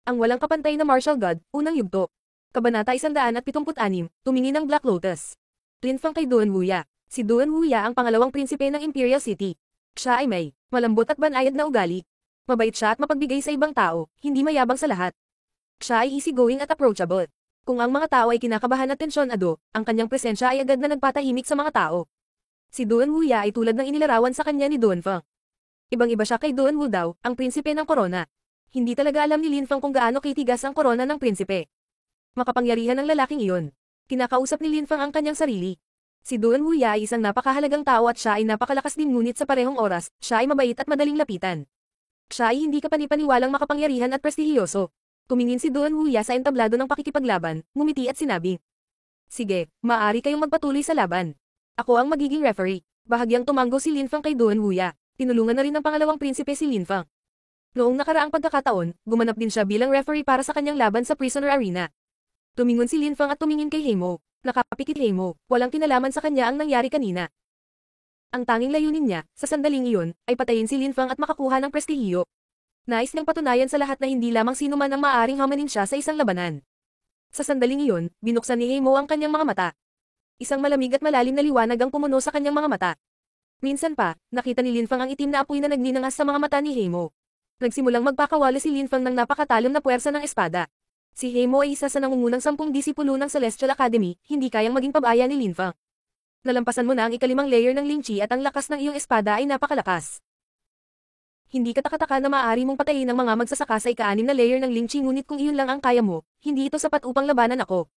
Ang walang kapantay na martial god, unang yugto. Kabanata 176, tumingin ng Black Lotus. Linfang kay Duan Wuya. Si Duan Wuya ang pangalawang prinsipe ng Imperial City. Siya ay may malambot at banayad na ugali. Mabait siya at mapagbigay sa ibang tao, hindi mayabang sa lahat. Siya ay easygoing at approachable. Kung ang mga tao ay kinakabahan at tensyonado, ang kanyang presensya ay agad na nagpatahimik sa mga tao. Si Duan Wuya ay tulad ng inilarawan sa kanya ni Duan Feng. Ibang-iba siya kay Duan Wu daw, ang prinsipe ng korona. Hindi talaga alam ni Lin Feng kung gaano kitigas ang korona ng prinsipe. Makapangyarihan ng lalaking iyon. Kinakausap ni Lin Feng ang kanyang sarili. Si Duan Wuya ay isang napakahalagang tao at siya ay napakalakas din ngunit sa parehong oras, siya ay mabait at madaling lapitan. Siya ay hindi kapanipaniwalang makapangyarihan at prestihiyoso. Tumingin si Duan Wuya sa entablado ng pakikipaglaban, ngumiti at sinabi. Sige, maaari kayong magpatuloy sa laban. Ako ang magiging referee. Bahagyang tumango si Lin Feng kay Duan Wuya. Tinulungan na rin ng pangalawang prinsipe si Lin Feng. Noong nakaraang pagkakataon, gumanap din siya bilang referee para sa kanyang laban sa Prisoner Arena. Tumingon si Lin Feng at tumingin kay Heimo. Nakapikit Heimo, walang kinalaman sa kanya ang nangyari kanina. Ang tanging layunin niya, sa sandaling iyon, ay patayin si Lin Feng at makakuha ng prestihiyo. Nais niyang patunayan sa lahat na hindi lamang sino man ang maaaring hamanin siya sa isang labanan. Sa sandaling iyon, binuksan ni Heimo ang kanyang mga mata. Isang malamig at malalim na liwanag ang pumuno sa kanyang mga mata. Minsan pa, nakita ni Lin Feng ang itim na apoy na nagninangas sa mga mata ni Heimo. Nagsimulang magpakawala si Lin Feng ng napakatalim na puwersa ng espada. Si Heimo ay isa sa nangungunang 10 disipulo ng Celestial Academy, hindi kayang maging pabaya ni Lin Feng. Nalampasan mo na ang ikalimang layer ng Ling Chi at ang lakas ng iyong espada ay napakalakas. Hindi katakataka na maaari mong patayin ang mga magsasaka sa ika-6 na layer ng Ling Chi ngunit kung iyon lang ang kaya mo, hindi ito sapat upang labanan ako.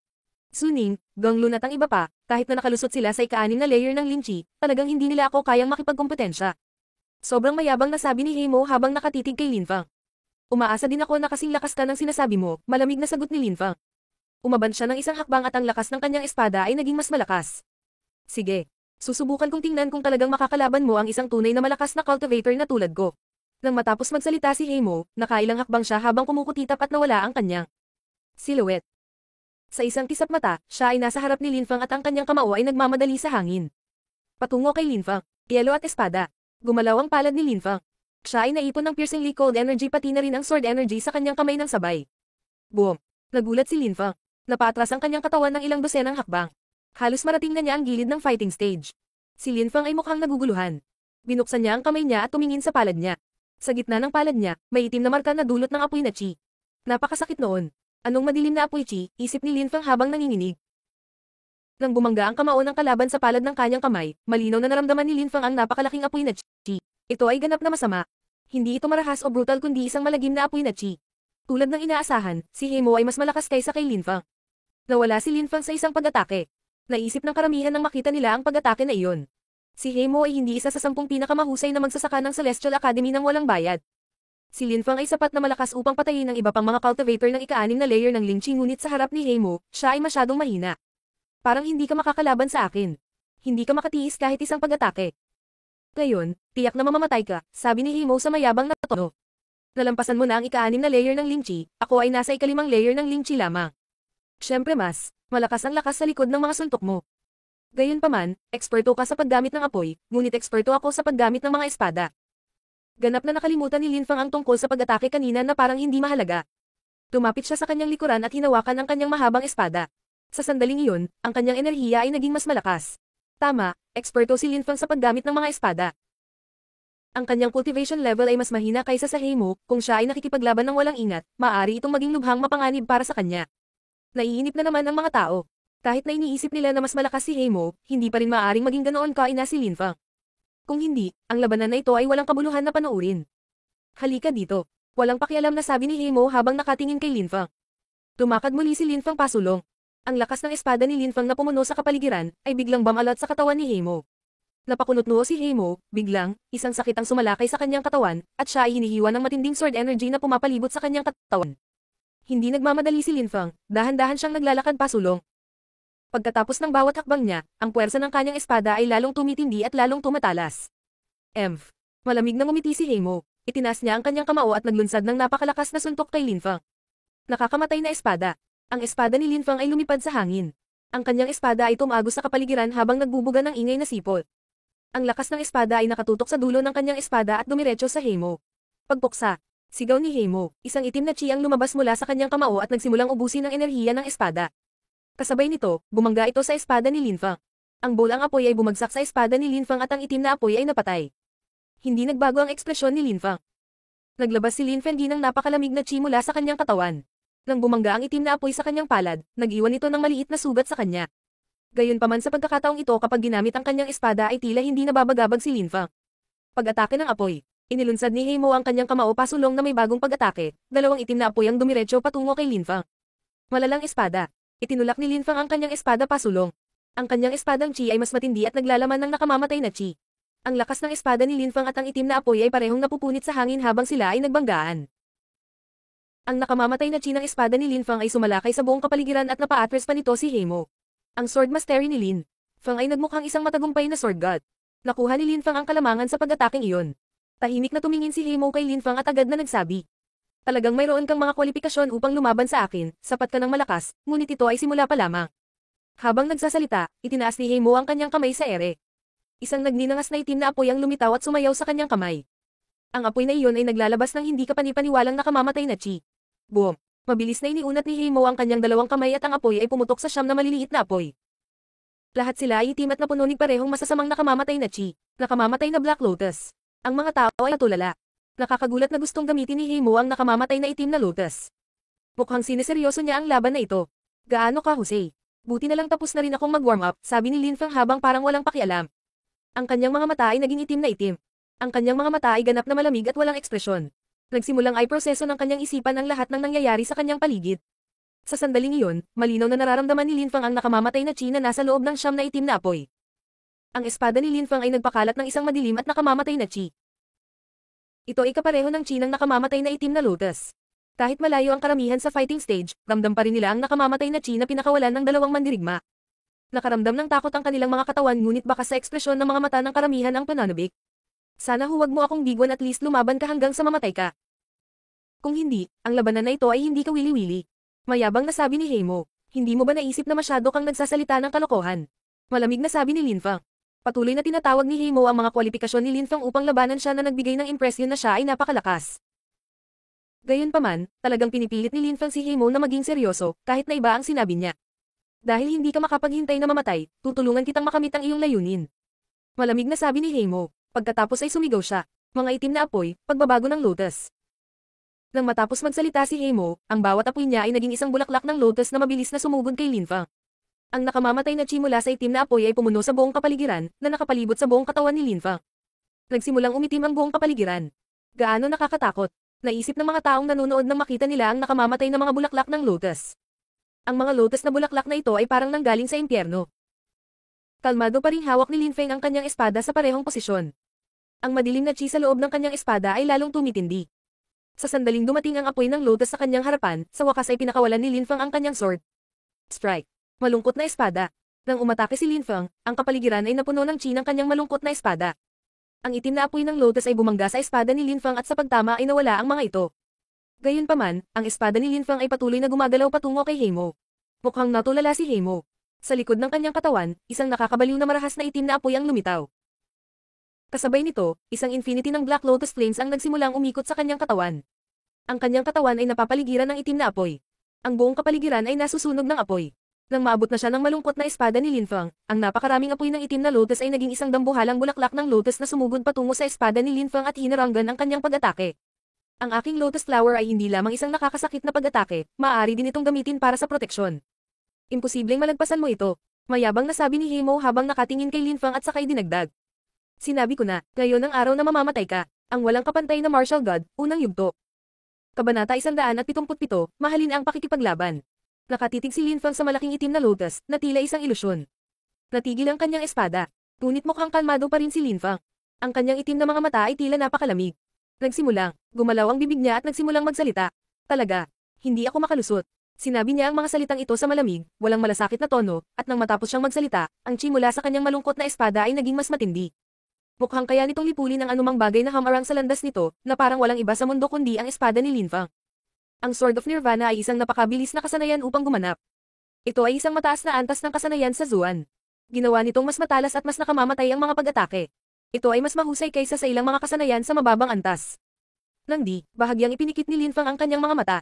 Suning, Ganglun at ang iba pa, kahit na nakalusot sila sa ika-6 na layer ng Ling Chi, talagang hindi nila ako kayang makipagkompetensya. Sobrang mayabang na sabi ni Heimo habang nakatitig kay Lin Feng. Umaasa din ako na kasing lakas ka ng sinasabi mo, malamig na sagot ni Lin Feng. Umaban siya ng isang hakbang at ang lakas ng kanyang espada ay naging mas malakas. Sige, susubukan kong tingnan kung talagang makakalaban mo ang isang tunay na malakas na cultivator na tulad ko. Nang matapos magsalita si Heimo, nakailang hakbang siya habang kumukutitap at nawala ang kanyang silhouette. Sa isang kisap mata, siya ay nasa harap ni Lin Feng at ang kanyang kamao ay nagmamadali sa hangin. Patungo kay Lin Feng, yelo at espada. Gumalaw ang palad ni Lin Feng. Siya ay naipon ng piercingly cold energy pati na rin ang sword energy sa kanyang kamay ng sabay. Boom! Nagulat si Lin Feng. Napatras ang kanyang katawan ng ilang dosenang hakbang. Halos marating na niya ang gilid ng fighting stage. Si Lin Feng ay mukhang naguguluhan. Binuksan niya ang kamay niya at tumingin sa palad niya. Sa gitna ng palad niya, may itim na marka na dulot ng apoy na chi. Napakasakit noon. Anong madilim na apoy chi, isip ni Lin Feng habang nanginginig. Nang bumangga ang kamao ng kalaban sa palad ng kanyang kamay, malinaw na naramdaman ni Lin Feng ang napakalaking apoy na chi. Ito ay ganap na masama. Hindi ito marahas o brutal kundi isang malagim na apoy na chi. Tulad ng inaasahan, si Heimo ay mas malakas kaysa kay Lin Feng. Nawala si Lin Feng sa isang pag-atake. Naisip ng karamihan nang makita nila ang pag-atake na iyon. Si Heimo ay hindi isa sa 10 pinakamahusay na magsasaka ng Celestial Academy ng walang bayad. Si Lin Feng ay sapat na malakas upang patayin ang iba pang mga cultivator ng ika-6 na layer ng Ling Chi ngunit sa harap ni Heimo, siya ay masyadong mahina. Parang hindi ka makakalaban sa akin. Hindi ka makatiis kahit isang pag-atake. Ngayon, tiyak na mamamatay ka, sabi ni Heimo sa mayabang na tono. Nalampasan mo na ang ika-6 na layer ng Ling Chi, ako ay nasa ika-5 layer ng Ling Chi lamang. Siyempre mas, malakas ang lakas sa likod ng mga suntok mo. Gayunpaman, eksperto ka sa paggamit ng apoy, ngunit eksperto ako sa paggamit ng mga espada. Ganap na nakalimutan ni Lin Feng ang tungkol sa pag-atake kanina na parang hindi mahalaga. Tumapit siya sa kanyang likuran at hinawakan ang kanyang mahabang espada. Sa sandaling iyon, ang kanyang enerhiya ay naging mas malakas. Tama, eksperto si Lin Feng sa paggamit ng mga espada. Ang kanyang cultivation level ay mas mahina kaysa sa Heimo, kung siya ay nakikipaglaban ng walang ingat, maaari itong maging lubhang mapanganib para sa kanya. Naiinip na naman ang mga tao. Kahit na iniisip nila na mas malakas si Heimo, hindi pa rin maaaring maging ganoon kaina si Lin Feng. Kung hindi, ang labanan na ito ay walang kabuluhan na panoorin. Halika dito. Walang pakialam na sabi ni Heimo habang nakatingin kay Lin Feng. Tumakad muli si Lin Feng pasulong. Ang lakas ng espada ni Lin Feng na pumuno sa kapaligiran, ay biglang bumalot sa katawan ni Heimo. Napakunot noo si Heimo, biglang, isang sakit ang sumalakay sa kanyang katawan, at siya ay hinihiwa ng matinding sword energy na pumapalibot sa kanyang katawan. Hindi nagmamadali si Lin Feng, dahan-dahan siyang naglalakad pasulong. Pagkatapos ng bawat hakbang niya, ang puwersa ng kanyang espada ay lalong tumitindi at lalong tumatalas. Malamig na ngumiti si Heimo. Itinas niya ang kanyang kamao at naglunsad ng napakalakas na suntok kay Lin Feng. Nakakamatay na espada. Ang espada ni Lin Feng ay lumipad sa hangin. Ang kanyang espada ay tumagos sa kapaligiran habang nagbubuga ng ingay na sipol. Ang lakas ng espada ay nakatutok sa dulo ng kanyang espada at dumiretso sa Heimo. Pagpuksa. Sigaw ni Heimo, isang itim na chi ang lumabas mula sa kanyang kamao at nagsimulang ubusin ang enerhiya ng espada. Kasabay nito, bumangga ito sa espada ni Lin Fang. Ang bolang apoy ay bumagsak sa espada ni Lin Fang at ang itim na apoy ay napatay. Hindi nagbago ang ekspresyon ni Lin Fang. Naglabas si Lin Fengdi ng napakalamig na chi mula sa kanyang katawan. Nang bumangga ang itim na apoy sa kanyang palad, nag-iwan ito ng maliit na sugat sa kanya. Gayunpaman sa pagkakataong ito kapag ginamit ang kanyang espada ay tila hindi nababagabag si Lin Fang. Pag-atake ng apoy, inilunsad ni Heimo ang kanyang kamao pasulong na may bagong pag-atake, dalawang itim na apoy ang dumiretso patungo kay Lin Fang. Malalang espada. Itinulak ni Lin Fang ang kanyang espada pasulong. Ang kanyang espadang chi ay mas matindi at naglalaman ng nakamamatay na chi. Ang lakas ng espada ni Lin Fang at ang itim na apoy ay parehong napupunit sa hangin habang sila ay nagbanggaan. Ang nakamamatay na chi ng espada ni Lin Fang ay sumalakay sa buong kapaligiran at napa-atras pa nito si Heimo. Ang sword mastery ni Lin Fang ay nagmukhang isang matagumpay na sword god. Nakuha ni Lin Fang ang kalamangan sa pag-ataking iyon. Tahimik na tumingin si Heimo kay Lin Fang at agad na nagsabi. Talagang mayroon kang mga kwalifikasyon upang lumaban sa akin, sapat ka ng malakas, ngunit ito ay simula pa lamang. Habang nagsasalita, itinaas ni Heimo ang kanyang kamay sa ere. Isang nagninangas na itim na apoy ang lumitaw at sumayaw sa kanyang kamay. Ang apoy na iyon ay naglalabas ng hindi kapanipaniwalang nakamamatay na chi. Boom! Mabilis na iniunat ni Heimo ang kanyang dalawang kamay at ang apoy ay pumutok sa siyam na maliliit na apoy. Lahat sila ay itim at napununig parehong masasamang nakamamatay na chi. Nakamamatay na Black Lotus. Ang mga tao ay natulala. Nakakagulat na gustong gamitin ni Heimo ang nakamamatay na itim na lotus. Mukhang sineseryoso niya ang laban na ito. Gaano ka, Jose? Buti na lang tapos na rin akong mag-warm up, sabi ni Lin Fang habang parang walang pakialam. Ang kanyang mga mata ay naging itim na itim. Ang kanyang mga mata ay ganap na malamig at walang ekspresyon. Nagsimulang ay proseso ng kanyang isipan ang lahat ng nangyayari sa kanyang paligid. Sa sandaling iyon, malinaw na nararamdaman ni Lin Fang ang nakamamatay na chi na nasa loob ng siyam na itim na apoy. Ang espada ni Lin Fang ay nagpakalat ng isang madilim at nakamamatay na chi. Ito ay kapareho ng chi ng nakamamatay na itim na lotus. Kahit malayo ang karamihan sa fighting stage, ramdam pa rin nila ang nakamamatay na chi na pinakawalan ng dalawang mandirigma. Nakaramdam ng takot ang kanilang mga katawan ngunit baka sa ekspresyon ng mga mata ng karamihan ang pananabik. Sana huwag mo akong bigwan at least lumaban ka hanggang sa mamatay ka. Kung hindi, ang labanan na ito ay hindi ka wili-wili. Mayabang na sabi ni Heimo, hindi mo ba naisip na masyado kang nagsasalita ng kalokohan? Malamig na sabi ni Lin Fang. Patuloy na tinatawag ni Heimo ang mga kwalifikasyon ni Lin Fang upang labanan siya na nagbigay ng impresyon na siya ay napakalakas. Gayunpaman, talagang pinipilit ni Lin Fang si Heimo na maging seryoso, kahit na iba ang sinabi niya. Dahil hindi ka makapaghintay na mamatay, tutulungan kitang makamit ang iyong layunin. Malamig na sabi ni Heimo. Pagkatapos ay sumigaw siya. Mga itim na apoy, pagbabago ng lotus. Nang matapos magsalita si Heimo, ang bawat apoy niya ay naging isang bulaklak ng lotus na mabilis na sumugod kay Lin Fang. Ang nakamamatay na chi mula sa itim na apoy ay pumuno sa buong kapaligiran, na nakapalibot sa buong katawan ni Lin Fang. Nagsimulang umitim ang buong kapaligiran. Gaano nakakatakot. Naisip ng mga taong nanonood nang makita nila ang nakamamatay na mga bulaklak ng lotus. Ang mga lotus na bulaklak na ito ay parang nanggaling sa impyerno. Kalmado pa ring hawak ni Lin Feng ang kanyang espada sa parehong posisyon. Ang madilim na chi sa loob ng kanyang espada ay lalong tumitindi. Sa sandaling dumating ang apoy ng lotus sa kanyang harapan, sa wakas ay pinakawalan ni Lin Feng ang kanyang sword. Strike. Malungkot na espada. Nang umatake si Lin Feng, ang kapaligiran ay napuno ng chi ng kanyang malungkot na espada. Ang itim na apoy ng lotus ay bumangga sa espada ni Lin Feng at sa pagtama ay nawala ang mga ito. Gayunpaman, ang espada ni Lin Feng ay patuloy na gumagalaw patungo kay Heimo. Mukhang natulala si Heimo. Sa likod ng kanyang katawan, isang nakakabaliw na marahas na itim na apoy ang lumitaw. Kasabay nito, isang infinity ng Black Lotus Flames ang nagsimulang umikot sa kanyang katawan. Ang kanyang katawan ay napapaligiran ng itim na apoy. Ang buong kapaligiran ay nasusunog ng apoy. Nang maabot na siya ng malungkot na espada ni Lin Feng, ang napakaraming apoy ng itim na lotus ay naging isang dambuhalang bulaklak ng lotus na sumugod patungo sa espada ni Lin Feng at hinaranggan ang kanyang pag-atake. Ang aking lotus flower ay hindi lamang isang nakakasakit na pag-atake, maaari din itong gamitin para sa proteksyon. Imposibleng malagpasan mo ito. Mayabang na sabi ni Heimo habang nakatingin kay Lin Fang at sakay dinagdag. Sinabi ko na, ngayon ang araw na mamamatay ka, ang walang kapantay na martial god, unang yugto. Kabanata 177, mahalin ang pakikipaglaban. Nakatitig si Lin Fang sa malaking itim na lotus, na tila isang ilusyon. Natigil ang kanyang espada. Ngunit mukhang kalmado pa rin si Lin Fang. Ang kanyang itim na mga mata ay tila napakalamig. Nagsimulang, gumalaw ang bibig niya at nagsimulang magsalita. Talaga, hindi ako makalusot. Sinabi niya ang mga salitang ito sa malamig, walang malasakit na tono, at nang matapos siyang magsalita, ang chi mula sa kanyang malungkot na espada ay naging mas matindi. Mukhang kaya nitong lipulin ang anumang bagay na hamarang sa landas nito, na parang walang iba sa mundo kundi ang espada ni Lin Fang. Ang Sword of Nirvana ay isang napakabilis na kasanayan upang gumanap. Ito ay isang mataas na antas ng kasanayan sa Zuan. Ginawa nitong mas matalas at mas nakamamatay ang mga pag-atake. Ito ay mas mahusay kaysa sa ilang mga kasanayan sa mababang antas. Nang bahagyang ipinikit ni Linfang ang kanyang mga mata.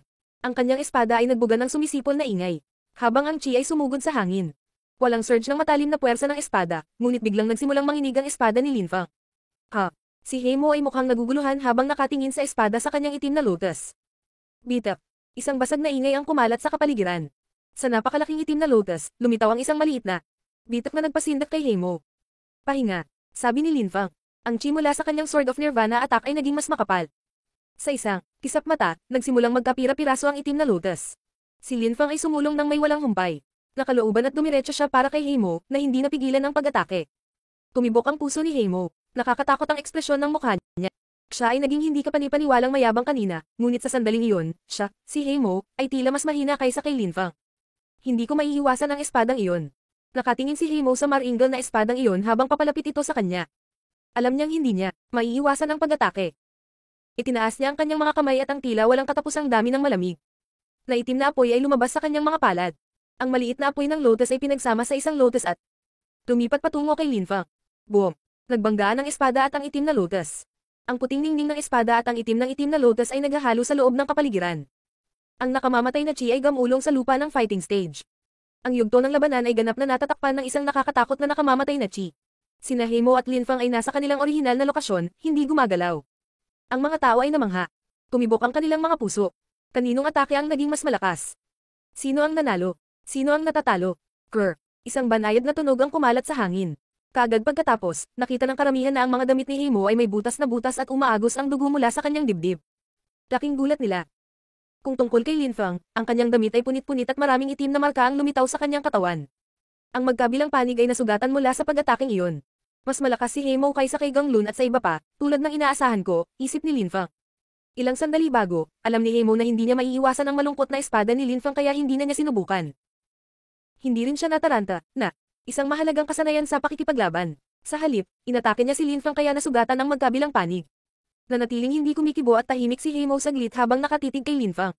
Ang kanyang espada ay nagbuga ng sumisipol na ingay, habang ang chi ay sumugod sa hangin. Walang surge ng matalim na puwersa ng espada, ngunit biglang nagsimulang manginig ang espada ni Linfang. Ha! Si Heimo ay mukhang naguguluhan habang nakatingin sa espada sa kanyang itim na lotus. Bitak! Isang basag na ingay ang kumalat sa kapaligiran. Sa napakalaking itim na lotus, lumitaw ang isang maliit na bitak na nagpasindak kay Heimo. Pahinga, sabi ni Linfang. Ang chi mula sa kanyang Sword of Nirvana attack ay naging mas makapal. Sa isang kisap mata, nagsimulang magkapira-piraso ang itim na lotus. Si Linfang ay sumulong nang may walang humpay. Nakalooban at dumiretso siya para kay Heimo na hindi napigilan ng pag-atake. Tumibok ang puso ni Heimo. Nakakatakot ang ekspresyon ng mukha niya. Siya ay naging hindi kapani-paniwalang mayabang kanina, ngunit sa sandaling iyon, siya, si Heimo, ay tila mas mahina kaysa kay Linfang. Hindi ko maiiwasan ang espadang iyon. Nakatingin si Heimo sa maringal na espadang iyon habang papalapit ito sa kanya. Alam niyang hindi niya maiiwasan ang pag-atake. Itinaas niya ang kanyang mga kamay at ang tila walang katapusang dami ng malamig na itim na apoy ay lumabas sa kanyang mga palad. Ang maliit na apoy ng lotus ay pinagsama sa isang lotus at lumipat patungo kay Linfang. Boom! Nagbanggaan ang espada at ang itim na lotus. Ang puting ningning ng espada at ang itim na lotus ay naghahalo sa loob ng kapaligiran. Ang nakamamatay na chi ay gamulong sa lupa ng fighting stage. Ang yugto ng labanan ay ganap na natatakpan ng isang nakakatakot na nakamamatay na chi. Sina Heimo at Linfang ay nasa kanilang orihinal na lokasyon, hindi gumagalaw. Ang mga tao ay namangha. Tumibok ang kanilang mga puso. Kaninong atake ang naging mas malakas? Sino ang nanalo? Sino ang natatalo? Krr! Isang banayad na tunog ang kumalat sa hangin. Kaagad pagkatapos, nakita ng karamihan na ang mga damit ni Heimo ay may butas na butas at umaagos ang dugo mula sa kanyang dibdib. Laking gulat nila. Kung tungkol kay Linfang, ang kanyang damit ay punit-punit at maraming itim na marka ang lumitaw sa kanyang katawan. Ang magkabilang panig ay nasugatan mula sa pag-ataking iyon. Mas malakas si Heimo kaysa kay Ganglun at sa iba pa, tulad ng inaasahan ko, isip ni Linfang. Ilang sandali bago, alam ni Heimo na hindi niya maiiwasan ang malungkot na espada ni Linfang kaya hindi na niya sinubukan. Hindi rin siya nataranta, na isang mahalagang kasanayan sa pakikipaglaban. Sa halip, inatake niya si Linfang kaya nasugatan ang magkabilang panig. Nanatiling hindi kumikibo at tahimik si Heimo saglit habang nakatitig kay Linfang.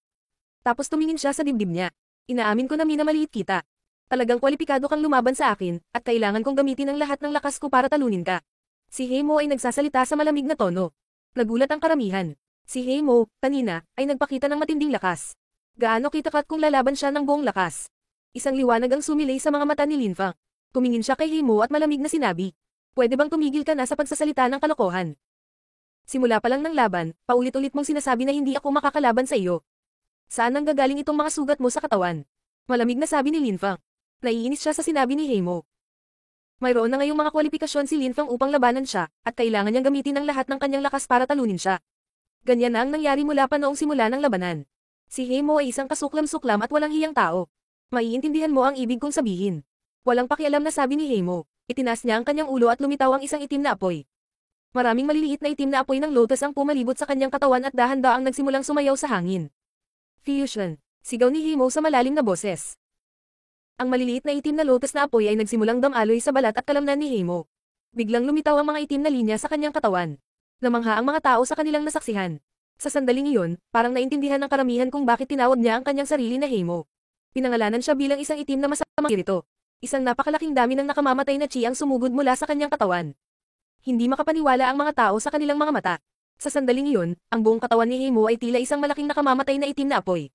Tapos tumingin siya sa dibdib niya. Inaamin ko na minamaliit kita. Talagang kwalipikado kang lumaban sa akin, at kailangan kong gamitin ang lahat ng lakas ko para talunin ka. Si Heimo ay nagsasalita sa malamig na tono. Nagulat ang karamihan. Si Heimo, kanina, ay nagpakita ng matinding lakas. Gaano kitakat kung lalaban siya ng buong lakas? Isang liwanag ang sumilay sa mga mata ni Linfang. Tumingin siya kay Heimo at malamig na sinabi. Pwede bang tumigil ka na sa pagsasalita ng kalokohan? Simula pa lang ng laban, paulit-ulit mong sinasabi na hindi ako makakalaban sa iyo. Saan nang gagaling itong mga sugat mo sa katawan? Malamig na sabi ni Linfang. Naiinis siya sa sinabi ni Heimo. Mayroon na ngayong mga kwalifikasyon si Linfang upang labanan siya, at kailangan niyang gamitin ang lahat ng kanyang lakas para talunin siya. Ganyan na ang nangyari mula pa noong simula ng labanan. Si Heimo ay isang kasuklam-suklam at walang hiyang tao. Maiintindihan mo ang ibig kong sabihin. Walang pakialam na sabi ni Heimo. Itinaas niya ang kanyang ulo at lumitaw ang isang itim na apoy. Maraming maliliit na itim na apoy ng lotus ang pumalibot sa kanyang katawan at dahan-daang nagsimulang sumayaw sa hangin. Fusion! Sigaw ni Heimo sa malalim na boses. Ang maliliit na itim na lotus na apoy ay nagsimulang damaloy sa balat at kalamnan ni Heimo. Biglang lumitaw ang mga itim na linya sa kanyang katawan. Namangha ang mga tao sa kanilang nasaksihan. Sa sandaling iyon, parang naintindihan ng karamihan kung bakit tinawag niya ang kanyang sarili na Heimo. Pinangalanan siya bilang isang itim na masamang espiritu. Isang napakalaking dami ng nakamamatay na chi ang sumugod mula sa kanyang katawan. Hindi makapaniwala ang mga tao sa kanilang mga mata. Sa sandaling iyon, ang buong katawan ni Heimo ay tila isang malaking nakamamatay na itim na apoy.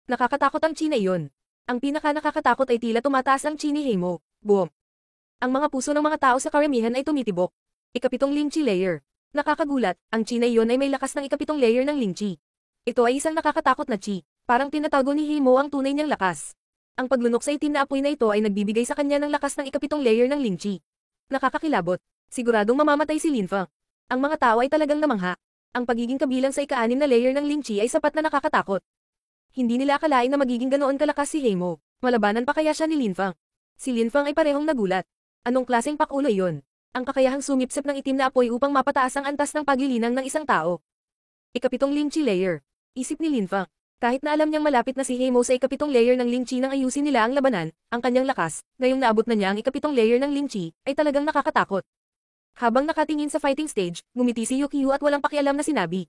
Nakakatakot ang chi na iyon. Ang pinaka-nakakatakot ay tila tumataas ang chi ni Heimo. Boom! Ang mga puso ng mga tao sa karamihan ay tumitibok. Ikapitong Ling Chi layer. Nakakagulat, ang chi na iyon ay may lakas ng ikapitong layer ng Ling Chi. Ito ay isang nakakatakot na chi. Parang tinatago ni Heimo ang tunay niyang lakas. Ang paglunok sa itim na apoy na ito ay nagbibigay sa kanya ng lakas ng ikapitong layer ng Ling Chi. Nakakakilabot. Siguradong mamamatay si Linfang. Ang mga tao ay talagang namangha. Ang pagiging kabilang sa ika-6 na layer ng Ling Chi ay sapat na nakakatakot. Hindi nila akalain na magiging ganoon kalakas si Heimo. Malabanan pa kaya siya ni Linfang? Si Linfang ay parehong nagulat. Anong klaseng pakulo iyon? Ang kakayahang sumipsip ng itim na apoy upang mapataas ang antas ng paglilinang ng isang tao. Ikapitong Ling Chi layer. Isip ni Linfang. Kahit na alam niyang malapit na si Heimo sa ikapitong layer ng Ling Chi nang ayusin nila ang labanan, ang kanyang lakas, ngayong naabot na niya ang ikapitong layer ng Ling Chi, ay talagang nakakatakot. Habang nakatingin sa fighting stage, ngumiti si Yukio at walang pakialam na sinabi.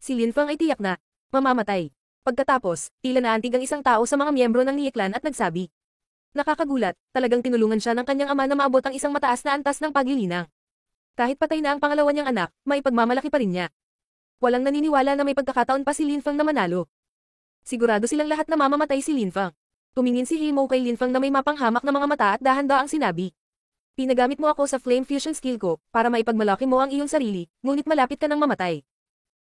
Si Linfang ay tiyak na mamamatay. Pagkatapos, tila naantig ang isang tao sa mga miyembro ng Nie Clan at nagsabi. Nakakagulat, talagang tinulungan siya ng kanyang ama na maabot ang isang mataas na antas ng paglilinang. Kahit patay na ang pangalawa niyang anak, maipagmamalaki pa rin niya. Walang naniniwala na may pagkakataon pa si Lin Fang na manalo. Sigurado silang lahat na mamamatay si Lin Fang. Tumingin si He Mo kay Lin Fang na may mapanghamak na mga mata at dahan-daang sinabi. Pinagamit mo ako sa flame fusion skill ko para maipagmalaki mo ang iyong sarili, ngunit malapit ka nang mamatay.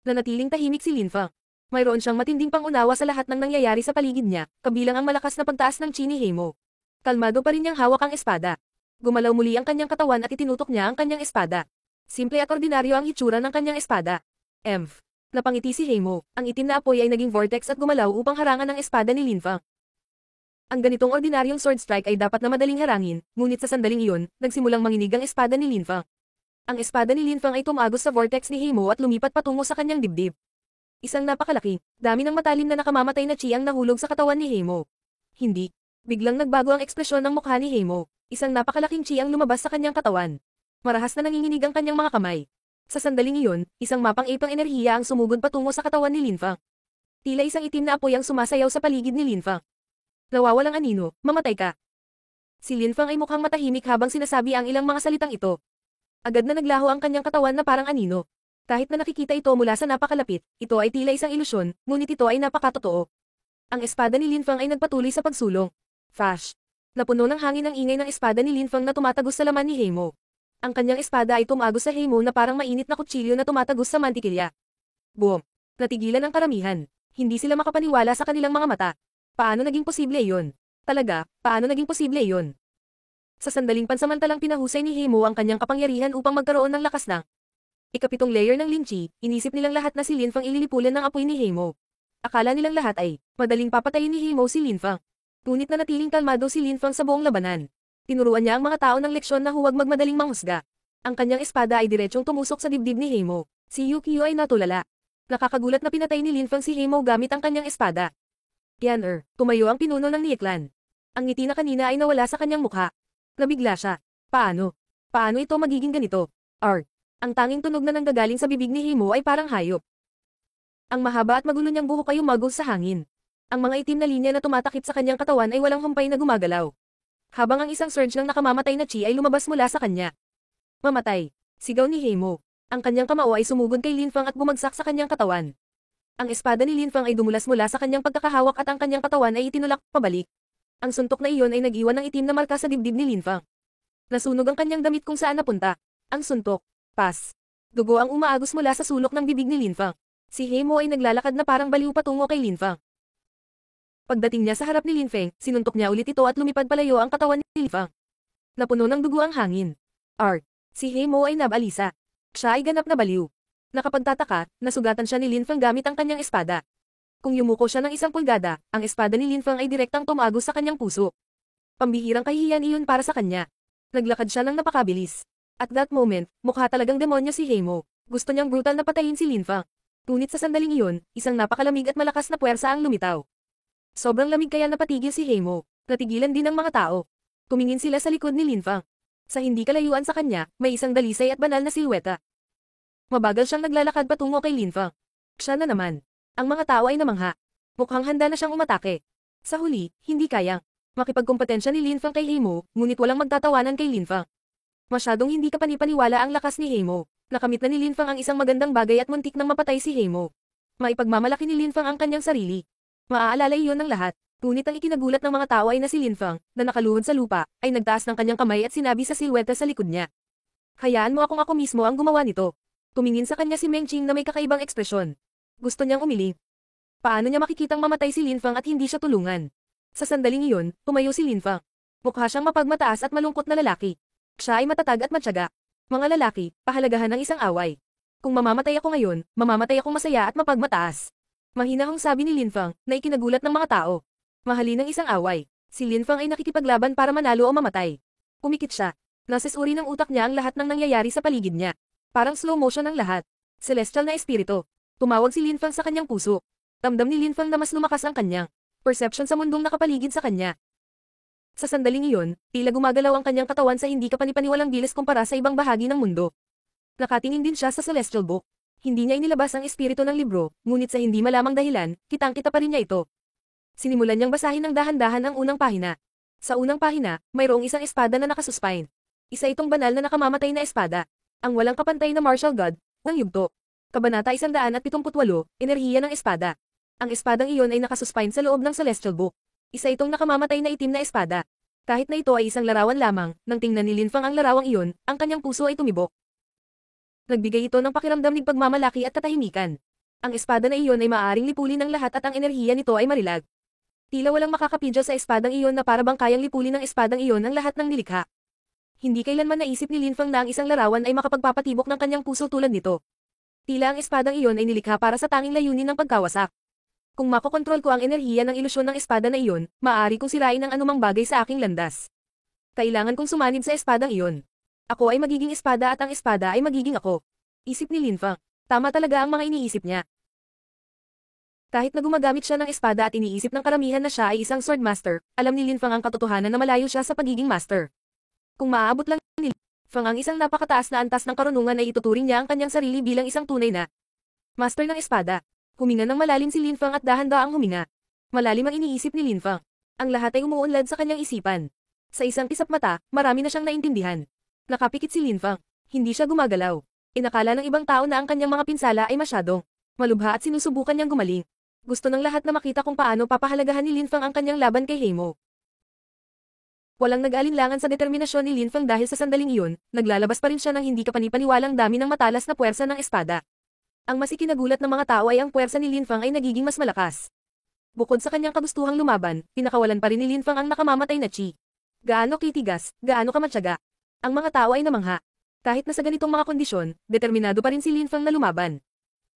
Nanatiling tahimik si Lin Fang. Mayroon siyang matinding pangunawa sa lahat ng nangyayari sa paligid niya, kabilang ang malakas na pagtaas ng chi ni He Mo. Kalmado pa rin niyang hawak ang espada. Gumalaw muli ang kanyang katawan at itinutok niya ang kanyang espada. Simple at ordinaryo ang hitsura ng kanyang espada. Emph. Napangiti si He Mo. Ang itim na apoy ay naging vortex at gumalaw upang harangan ang espada ni Lin Fang. Ang ganitong ordinaryong sword strike ay dapat na madaling harangin, ngunit sa sandaling iyon, nagsimulang manginig ang espada ni Lin Fang. Ang espada ni Lin Fang ay tumagos sa vortex ni He Mo at lumipat patungo sa kanyang dibdib. Isang napakalaki, dami ng matalim na nakamamatay na chi ang nahulog sa katawan ni He Mo. Hindi. Biglang nagbago ang ekspresyon ng mukha ni He Mo. Isang napakalaking chi ang lumabas sa kanyang katawan. Marahas na nanginginig ang kanyang mga kamay. Sa sandaling iyon, isang mapang-ipang enerhiya ang sumugod patungo sa katawan ni Lin Fang. Tila isang itim na apoy ang sumasayaw sa paligid ni Lin Fang. Nawawalang anino, mamatay ka. Si Lin Fang ay mukhang matahimik habang sinasabi ang ilang mga salitang ito. Agad na naglaho ang kanyang katawan na parang anino. Kahit na nakikita ito mula sa napakalapit, ito ay tila isang ilusyon, ngunit ito ay napakatotoo. Ang espada ni Lin Fang ay nagpatuloy sa pagsulong. Fash! Napuno ng hangin ang ingay ng espada ni Lin Fang na tumatagos sa laman ni He Mo. Ang kanyang espada ay tumagos sa He Mo na parang mainit na kutsilyo na tumatagos sa mantikilya. Boom! Natigilan ang karamihan. Hindi sila makapaniwala sa kanilang mga mata. Paano naging posible iyon? Talaga, paano naging posible iyon? Sa sandaling pansamantalang pinahusay ni He Mo ang kanyang kapangyarihan upang magkaroon ng lakas ng ikapitong layer ng Lin Chi, inisip nilang lahat na si Lin Fang ililipulan ng apoy ni He Mo. Akala nilang lahat ay madaling papatayin ni He Mo si Lin Fang. Ngunit nanatiling kalmado si Lin Fang sa buong labanan. Tinuruan niya ang mga tao ng leksyon na huwag magmadaling manghusga. Ang kanyang espada ay diretsong tumusok sa dibdib ni He Mo. Si Yukio ay natulala. Nakakagulat na pinatay ni Lin Fang si He Mo gamit ang kanyang espada. Tumayo ang pinuno ng Nieklan. Ang ngiti na kanina ay nawala sa kanyang mukha. Nabigla siya. Paano? Paano ito magiging ganito? Ang tanging tunog na nanggagaling sa bibig ni He Mo ay parang hayop. Ang mahaba at magulo niyang buhok ay umagos sa hangin. Ang mga itim na linya na tumatakip sa kanyang katawan ay walang humpay na gumagalaw. Habang ang isang surge ng nakamamatay na chi ay lumabas mula sa kanya. Mamatay! Sigaw ni He Mo. Ang kanyang kamao ay sumugod kay Lin Fang at bumagsak sa kanyang katawan. Ang espada ni Lin Fang ay dumulas mula sa kanyang pagkakahawak at ang kanyang katawan ay itinulak pabalik. Ang suntok na iyon ay nag-iwan ng itim na marka sa dibdib ni Lin Fang. Nasunog ang kanyang damit kung saan napunta. Ang suntok. Pas. Dugo ang umaagos mula sa sulok ng bibig ni Lin Fang. Si He Mo ay naglalakad na parang baliw patungo kay Lin Fang. Pagdating niya sa harap ni Lin Feng, sinuntok niya ulit ito at lumipad palayo ang katawan ni Lin Fang. Napuno ng dugo ang hangin. Si He Mo ay nabalisa. Siya ay ganap na baliw. Nakapagtataka, nasugatan siya ni Lin Fang gamit ang kanyang espada. Kung yumuko siya ng 1 pulgada, ang espada ni Lin Fang ay direktang tumagos sa kanyang puso. Pambihirang kahihiyan iyon para sa kanya. Naglakad siya ng napakabilis. At that moment, mukha talagang demonyo si He Mo. Gusto niyang brutal na patayin si Lin Fang. Ngunit sa sandaling iyon, isang napakalamig at malakas na puwersa ang lumitaw. Sobrang lamig kaya napatigil si He Mo. Natigilan din ang mga tao. Tumingin sila sa likod ni Lin Fang. Sa hindi kalayuan sa kanya, may isang dalisay at banal na silweta. Mabagal siyang naglalakad patungo kay Lin Fang. Siya na naman. Ang mga tao ay namangha. Mukhang handa na siyang umatake. Sa huli, hindi kayang makipagkompetensya ni Lin Fang kay He Mo, ngunit walang magtatawanan kay Lin Fang. Masyadong hindi kapanipaniwala ang lakas ni He Mo. Nakamit na ni Lin Fang ang isang magandang bagay at muntik nang mapatay si He Mo. Maipagmamalaki ni Lin Fang ang kanyang sarili. Maaalala iyon ng lahat. Ngunit ang ikinagulat ng mga tao ay na si Lin Fang, na nakaluhod sa lupa, ay nagtaas ng kanyang kamay at sinabi sa silweta sa likod niya. Hayaan mo akong ako mismo ang gumawa nito. Tumingin sa kanya si Meng Qing na may kakaibang ekspresyon. Gusto niyang umili. Paano niya makikitang mamatay si Lin Fang at hindi siya tulungan? Sa sandaling iyon, tumayo si Lin Fang. Mukha siyang mapagmataas at malungkot na lalaki. Siya ay matatag at matyaga. Mga lalaki, pahalagahan ng isang away. Kung mamamatay ako ngayon, mamamatay akong masaya at mapagmataas. Mahinahong sabi ni Lin Fang, na ikinagulat ng mga tao. Mahalin ng isang away. Si Lin Fang ay nakikipaglaban para manalo o mamatay. Umikit siya. Nasisuri ng utak niya ang lahat ng nangyayari sa paligid niya. Parang slow motion ang lahat. Celestial na espiritu. Tumawag si Lin Fang sa kanyang puso. Damdam ni Lin Fang na mas lumakas ang kanyang perception sa mundong nakapaligid sa kanya. Sa sandaling iyon, tila gumagalaw ang kanyang katawan sa hindi kapanipaniwalang bilis kumpara sa ibang bahagi ng mundo. Nakatingin din siya sa Celestial Book. Hindi niya inilabas ang espiritu ng libro, ngunit sa hindi malamang dahilan, kitang-kita pa rin niya ito. Sinimulan niyang basahin ng dahan-dahan ang unang pahina. Sa unang pahina, mayroong isang espada na nakasuspine. Isa itong banal na nakamamatay na espada. Ang walang kapantay na martial god, ang yugto. Kabanata 178, Enerhiya ng Espada. Ang espadang iyon ay nakasuspine sa loob ng Celestial Book. Isa itong nakamamatay na itim na espada. Kahit na ito ay isang larawan lamang, nang tingnan ni Linfang ang larawang iyon, ang kanyang puso ay tumibok. Nagbigay ito ng pakiramdam ng pagmamalaki at katahimikan. Ang espada na iyon ay maaaring lipulin ng lahat at ang enerhiya nito ay marilag. Tila walang makakapidya sa espadang iyon na parabang kayang lipulin ng espadang iyon ang lahat ng nilikha. Hindi kailanman naisip ni Linfang na ang isang larawan ay makapagpapatibok ng kanyang puso tulad nito. Tila ang espadang iyon ay nilikha para sa tanging layunin ng pagkawasak. Kung makokontrol ko ang enerhiya ng ilusyon ng espada na iyon, maaari kong sirain ang anumang bagay sa aking landas. Kailangan kong sumanib sa espadang iyon. Ako ay magiging espada at ang espada ay magiging ako. Isip ni Linfang. Tama talaga ang mga iniisip niya. Kahit na gumagamit siya ng espada at iniisip ng karamihan na siya ay isang sword master, alam ni Linfang ang katotohanan na malayo siya sa pagiging master. Kung maaabot lang ni Linfang ang isang napakataas na antas ng karunungan ay ituturing niya ang kanyang sarili bilang isang tunay na master ng espada. Huminga ng malalim si Linfang at dahan-daang huminga. Malalim ang iniisip ni Linfang. Ang lahat ay umuunlad sa kanyang isipan. Sa isang kisap mata, marami na siyang naintindihan. Nakapikit si Linfang. Hindi siya gumagalaw. Inakala ng ibang tao na ang kanyang mga pinsala ay masyadong malubha at sinusubukan niyang gumaling. Gusto ng lahat na makita kung paano papahalagahan ni Linfang ang kanyang laban kay Heimo. Walang nag-alinlangan sa determinasyon ni Linfang dahil sa sandaling iyon, naglalabas pa rin siya ng hindi kapanipaniwalang dami ng matalas na puwersa ng espada. Ang mas ikinagulat ng mga tao ay ang puwersa ni Linfang ay nagiging mas malakas. Bukod sa kanyang kagustuhang lumaban, pinakawalan pa rin ni Linfang ang nakamamatay na chi. Gaano kitigas, gaano kamatyaga. Ang mga tao ay namangha. Kahit na sa ganitong mga kondisyon, determinado pa rin si Linfang na lumaban.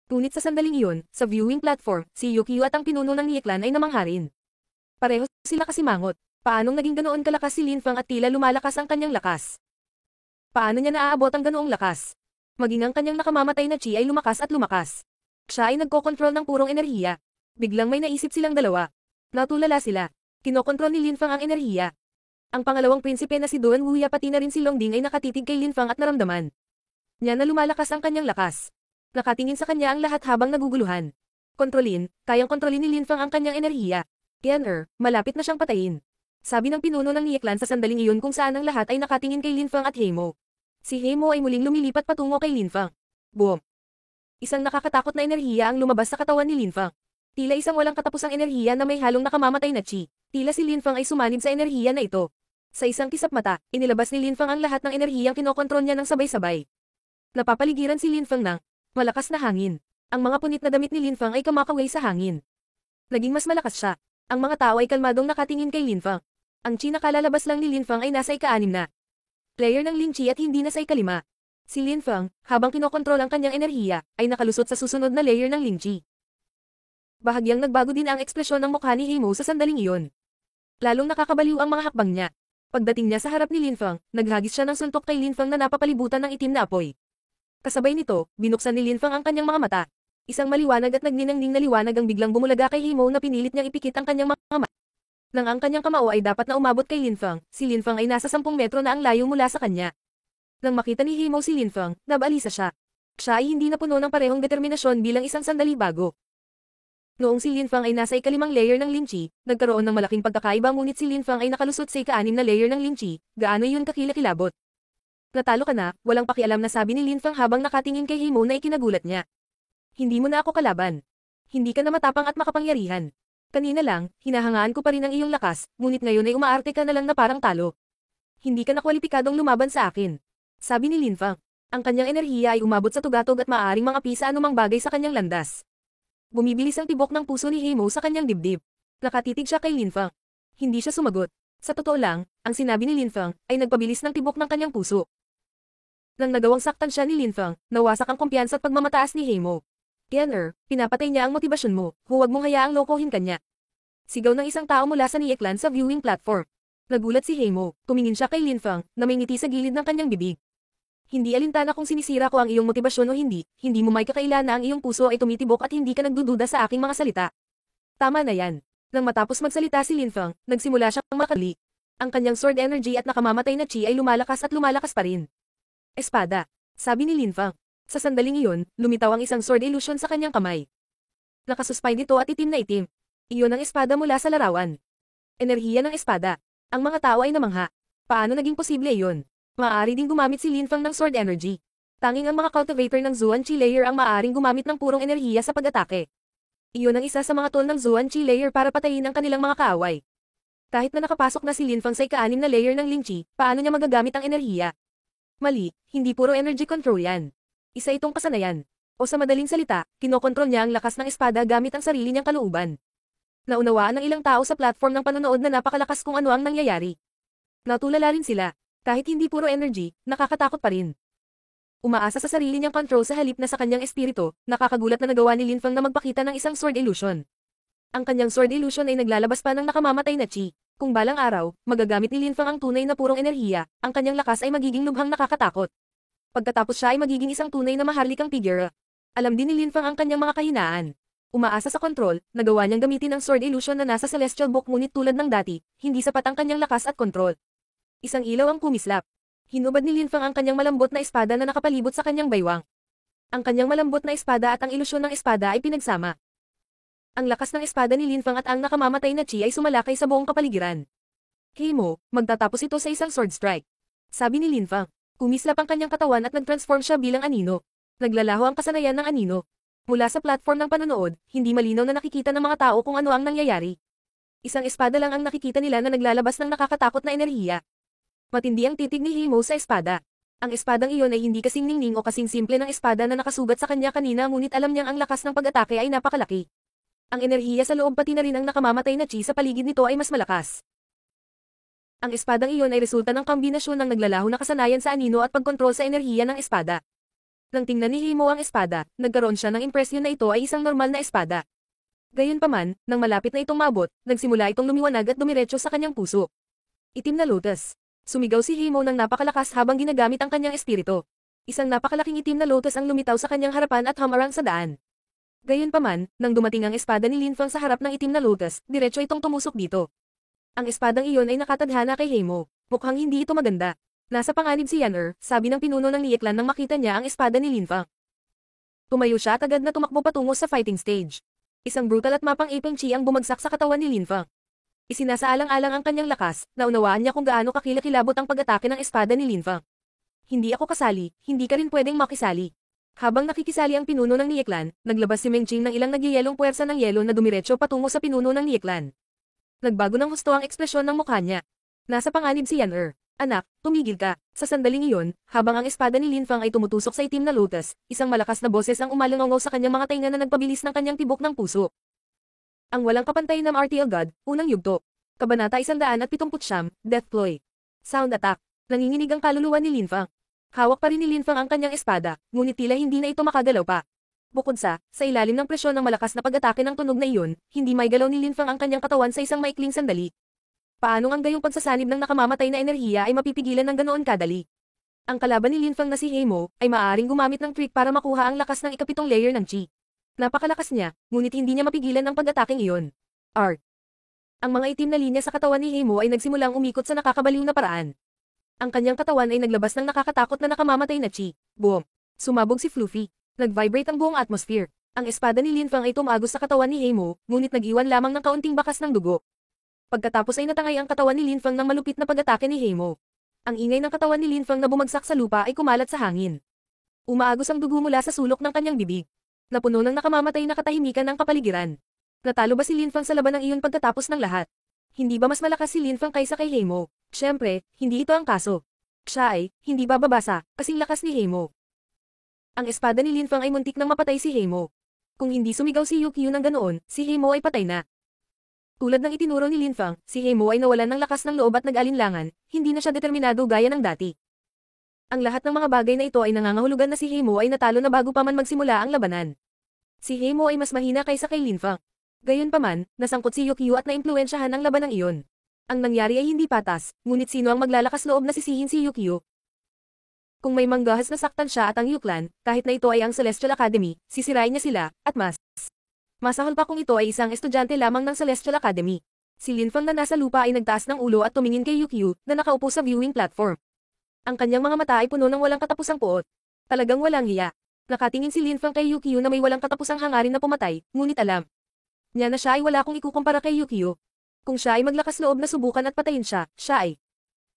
Tunit sa sandaling iyon, sa viewing platform, si Yukio at ang pinuno ng Nieklan ay namangha rin. Pareho sila kasimangot. Paanong naging ganoon kalakas si Linfang at tila lumalakas ang kanyang lakas? Paano niya naaabot ang ganoong lakas? Maging ang kanyang nakamamatay na chi ay lumakas at lumakas. Siya ay nagkokontrol ng purong enerhiya. Biglang may naisip silang dalawa. Natulala sila. Kinokontrol ni Linfang ang enerhiya. Ang pangalawang prinsipe na si Duan Wuya pati na rin si Longding ay nakatitig kay Linfang at naramdaman niya na lumalakas ang kanyang lakas. Nakatingin sa kanya ang lahat habang naguguluhan. Kayang kontrolin ni Linfang ang kanyang enerhiya. Malapit na siyang patayin. Sabi ng pinuno ng Nieklan sa sandaling iyon kung saan ang lahat ay nakatingin kay Linfang at Heimo. Si Heimo ay muling lumilipat patungo kay Linfang. Boom! Isang nakakatakot na enerhiya ang lumabas sa katawan ni Linfang. Tila isang walang katapusang enerhiya na may halong nakamamatay na chi. Tila si Linfang ay sumanib sa enerhiya na ito. Sa isang kisap mata, inilabas ni Linfang ang lahat ng enerhiyang kinokontrol niya ng sabay-sabay. Napapaligiran si Linfang ng malakas na hangin. Ang mga punit na damit ni Linfang ay kamakaway sa hangin. Naging mas malakas siya. Ang mga tao ay kalmadong nakatingin kay Linfang. Ang chi na kalalabas lang ni Linfang ay nasa ika-6 na layer ng Ling Chi at hindi na sa ika-5. Si Linfang, habang kinokontrol ang kanyang enerhiya, ay nakalusot sa susunod na layer ng Ling Chi. Bahagyang nagbago din ang ekspresyon ng mukha ni Heimo sa sandaling iyon. Lalong nakakabaliw ang mga hakbang niya. Pagdating niya sa harap ni Linfang, naghagis siya ng suntok kay Linfang na napapalibutan ng itim na apoy. Kasabay nito, binuksan ni Linfang ang kanyang mga mata. Isang maliwanag at nagninangning na liwanag ang biglang bumulaga kay Heimo na pinilit niyang ipikit ang kanyang mga mata. Nang ang kanyang kamao ay dapat na umabot kay Linfang, si Linfang ay nasa 10 metro na ang layo mula sa kanya. Nang makita ni Heimo si Linfang, nabalisa siya. Siya ay hindi napuno ng parehong determinasyon bilang isang sandali bago. Noong si Linfang ay nasa ika-5 layer ng Ling Chi, nagkaroon ng malaking pagkakaiba ngunit si Linfang ay nakalusot sa ika-6 na layer ng Ling Chi, gaano yun kakilakilabot. Natalo ka na, walang pakialam na sabi ni Linfang habang nakatingin kay Heimo na ikinagulat niya. Hindi mo na ako kalaban. Hindi ka na matapang at makapangyarihan. Kanina lang, hinahangaan ko pa rin ang iyong lakas, ngunit ngayon ay umaarte ka na lang na parang talo. Hindi ka na kwalipikadong lumaban sa akin. Sabi ni Linfang. Ang kanyang enerhiya ay umabot sa tugatog at maaaring mga pisa anumang bagay sa kanyang landas. Bumibilis ang tibok ng puso ni Heimo sa kanyang dibdib. Nakatitig siya kay Linfang. Hindi siya sumagot. Sa totoo lang, ang sinabi ni Linfang ay nagpabilis ng tibok ng kanyang puso. Nang nagawang saktan siya ni Linfang, nawasak ang kumpiyansa at pagmamataas ni Heimo. Pinapatay niya ang motibasyon mo, huwag mong hayaang lokohin kanya. Sigaw ng isang tao mula sa Nieklan sa viewing platform. Nagulat si Heimo, tumingin siya kay Linfang, na may ngiti sa gilid ng kanyang bibig. Hindi alintana kung sinisira ko ang iyong motibasyon o hindi mo may kakailan na ang iyong puso ay tumitibok at hindi ka nagdududa sa aking mga salita. Tama na yan. Nang matapos magsalita si Linfang, nagsimula siyang makali. Ang kanyang sword energy at nakamamatay na chi ay lumalakas at lumalakas pa rin. Espada, sabi ni Linfang. Sa sandaling iyon, lumitaw ang isang sword illusion sa kanyang kamay. Nakasuspine ito at itim na itim. Iyon ang espada mula sa larawan. Enerhiya ng espada. Ang mga tao ay namangha. Paano naging posible iyon? Maaari ding gumamit si Linfang ng sword energy. Tanging ang mga cultivator ng Zuan Chi layer ang maaaring gumamit ng purong enerhiya sa pag-atake. Iyon ang isa sa mga tool ng Zuan Chi layer para patayin ang kanilang mga kaaway. Kahit na nakapasok na si Lin Fang sa ika-6 na layer ng Ling Chi, paano niya magagamit ang enerhiya? Mali, hindi puro energy control yan. Isa itong kasanayan. O sa madaling salita, kinokontrol niya ang lakas ng espada gamit ang sarili niyang kalooban. Naunawaan ng ilang tao sa platform ng panonood na napakalakas kung ano ang nangyayari. Natulala rin sila. Kahit hindi puro energy, nakakatakot pa rin. Umaasa sa sarili niyang control sa halip na sa kanyang espiritu, nakakagulat na nagawa ni Lin Fang na magpakita ng isang sword illusion. Ang kanyang sword illusion ay naglalabas pa ng nakamamatay na chi. Kung balang araw, magagamit ni Lin Fang ang tunay na purong enerhiya, ang kanyang lakas ay magiging lubhang nakakatakot. Pagkatapos siya ay magiging isang tunay na maharlikang figure. Alam din ni Lin Fang ang kanyang mga kahinaan. Umaasa sa control, nagawa niyang gamitin ang sword illusion na nasa Celestial Book ngunit tulad ng dati, hindi sapat ang kanyang lakas at control. Isang ilaw ang kumislap. Hinubad ni Lin Fang ang kanyang malambot na espada na nakapalibot sa kanyang baywang. Ang kanyang malambot na espada at ang ilusyon ng espada ay pinagsama. Ang lakas ng espada ni Lin Fang at ang nakamamatay na chi ay sumalakay sa buong kapaligiran. Heimo, magtatapos ito sa isang sword strike. Sabi ni Lin Fang. Kumislap ang kanyang katawan at nag-transform siya bilang anino. Naglalaho ang kasanayan ng anino. Mula sa platform ng panonood, hindi malinaw na nakikita ng mga tao kung ano ang nangyayari. Isang espada lang ang nakikita nila na naglalabas ng nakakatakot na enerhiya. Matindi ang titig ni Heimo sa espada. Ang espadang iyon ay hindi kasing ningning o kasing simple ng espada na nakasugat sa kanya kanina ngunit alam niyang ang lakas ng pag-atake ay napakalaki. Ang enerhiya sa loob pati na rin ang nakamamatay na chi sa paligid nito ay mas malakas. Ang espadang iyon ay resulta ng kombinasyon ng naglalaho na kasanayan sa anino at pagkontrol sa enerhiya ng espada. Nang tingnan ni Heimo ang espada, nagkaroon siya ng impresyon na ito ay isang normal na espada. Gayunpaman, nang malapit na itong maabot, nagsimula itong lumiwanag at dumiretso sa kanyang puso. Itim na lotus. Sumigaw si Heimo ng napakalakas habang ginagamit ang kanyang espiritu. Isang napakalaking itim na lotus ang lumitaw sa kanyang harapan at humarang sa daan. Gayunpaman, nang dumating ang espada ni Lin Fang sa harap ng itim na lotus, diretso itong tumusok dito. Ang espadang iyon ay nakatadhana kay Heimo. Mukhang hindi ito maganda. Nasa panganib si Yan sabi ng pinuno ng Lieklan nang makita niya ang espada ni Lin Fang. Tumayo siya at agad na tumakbo patungo sa fighting stage. Isang brutal at mapang-ipang chi ang bumagsak sa katawan ni Lin Fang. Isinasaalang-alang ang kanyang lakas, naunawaan niya kung gaano kakilakilabot ang pag-atake ng espada ni Lin Fang. Hindi ako kasali, hindi ka rin pwedeng makisali. Habang nakikisali ang pinuno ng Lieklan, naglabas si Meng Qing ng ilang nagyayelong puwersa ng yelo na dumiretso patungo sa pinuno ng Lieklan. Nagbago ng husto ang ekspresyon ng mukha niya. Nasa panganib si Yan Anak, tumigil ka. Sa sandaling iyon, habang ang espada ni Lin Fang ay tumutusok sa itim na lotus, isang malakas na boses ang umalangaw sa kanyang mga tainga na nagpabilis ng kanyang tibok ng puso. Ang walang kapantay na Martial God, unang yugto. Kabanata 179, Death Ploy. Sound attack. Nanginginig ang kaluluwa ni Lin Fang. Hawak pa rin ni Lin Fang ang kanyang espada, ngunit tila hindi na ito makagalaw pa. Bukod sa ilalim ng presyon ng malakas na pag-atake ng tunog na iyon, hindi maigalaw ni Lin Fang ang kanyang katawan sa isang maikling sandali. Paanong ang gayong pagsasanib ng nakamamatay na enerhiya ay mapipigilan ng ganoon kadali? Ang kalaban ni Lin Fang na si Heimo ay maaaring gumamit ng trick para makuha ang lakas ng ikapitong layer ng chi. Napakalakas niya, ngunit hindi niya mapigilan ang pag-ataking iyon. Ang mga itim na linya sa katawan ni Heimo ay nagsimulang umikot sa nakakabaliw na paraan. Ang kanyang katawan ay naglabas ng nakakatakot na nakamamatay na chi. Boom! Sumabog si Fluffy. Nag-vibrate ang buong atmosphere. Ang espada ni Lin Fang ay tumagos sa katawan ni Heimo, ngunit nag-iwan lamang ng kaunting bakas ng dugo. Pagkatapos ay natangay ang katawan ni Lin Fang ng malupit na pag-atake ni Heimo. Ang ingay ng katawan ni Lin Fang na bumagsak sa lupa ay kumalat sa hangin. Umaagos ang dugo mula sa sulok ng kanyang bibig. Napuno ng nakamamatay na katahimikan ng kapaligiran. Natalo ba si Lin Fang sa laban ng iyon pagkatapos ng lahat? Hindi ba mas malakas si Lin Fang kaysa kay Heimo? Siyempre, hindi ito ang kaso. Siya ay, hindi bababasa, kasing lakas ni Heimo. Ang espada ni Lin Fang ay muntik nang mapatay si Heimo. Kung hindi sumigaw si Yukio ng ganoon, si Heimo ay patay na. Tulad ng itinuro ni Lin Fang, si Heimo ay nawalan ng lakas ng loob at nag-alinlangan, hindi na siya determinado gaya ng dati. Ang lahat ng mga bagay na ito ay nangangahulugan na si Heimo ay natalo na bago pa man magsimula ang labanan. Si Heimo ay mas mahina kaysa kay Lin Fang. Gayunpaman, nasangkot si Yukio at naimpluwensyahan ang labanang iyon. Ang nangyari ay hindi patas, ngunit sino ang maglalakas loob na sisihin si Yukio? Kung may manggahas na saktan siya at ang Yuklan, kahit na ito ay ang Celestial Academy, sisirain niya sila, at masahol pa kung ito ay isang estudyante lamang ng Celestial Academy. Si Lin Fang na nasa lupa ay nagtaas ng ulo at tumingin kay Yukio, na nakaupo sa viewing platform. Ang kanyang mga mata ay puno ng walang katapusang puot. Talagang walang hiya. Nakatingin si Lin Fang kay Yukio na may walang katapusang hangarin na pumatay, ngunit alam niya na siya ay wala kung ikukumpara kay Yukio. Kung siya ay maglakas loob na subukan at patayin siya, siya ay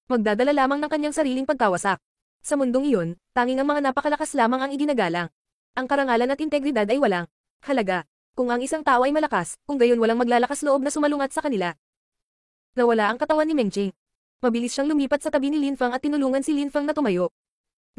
magdadala lamang ng kanyang sariling pagkawasak. Sa mundong iyon, tanging ang mga napakalakas lamang ang iginagalang. Ang karangalan at integridad ay walang halaga. Kung ang isang tao ay malakas, kung gayon walang maglalakas loob na sumalungat sa kanila. Nawala ang katawan ni Mengching. Mabilis siyang lumipat sa tabi ni Lin Fang at tinulungan si Lin Fang na tumayo.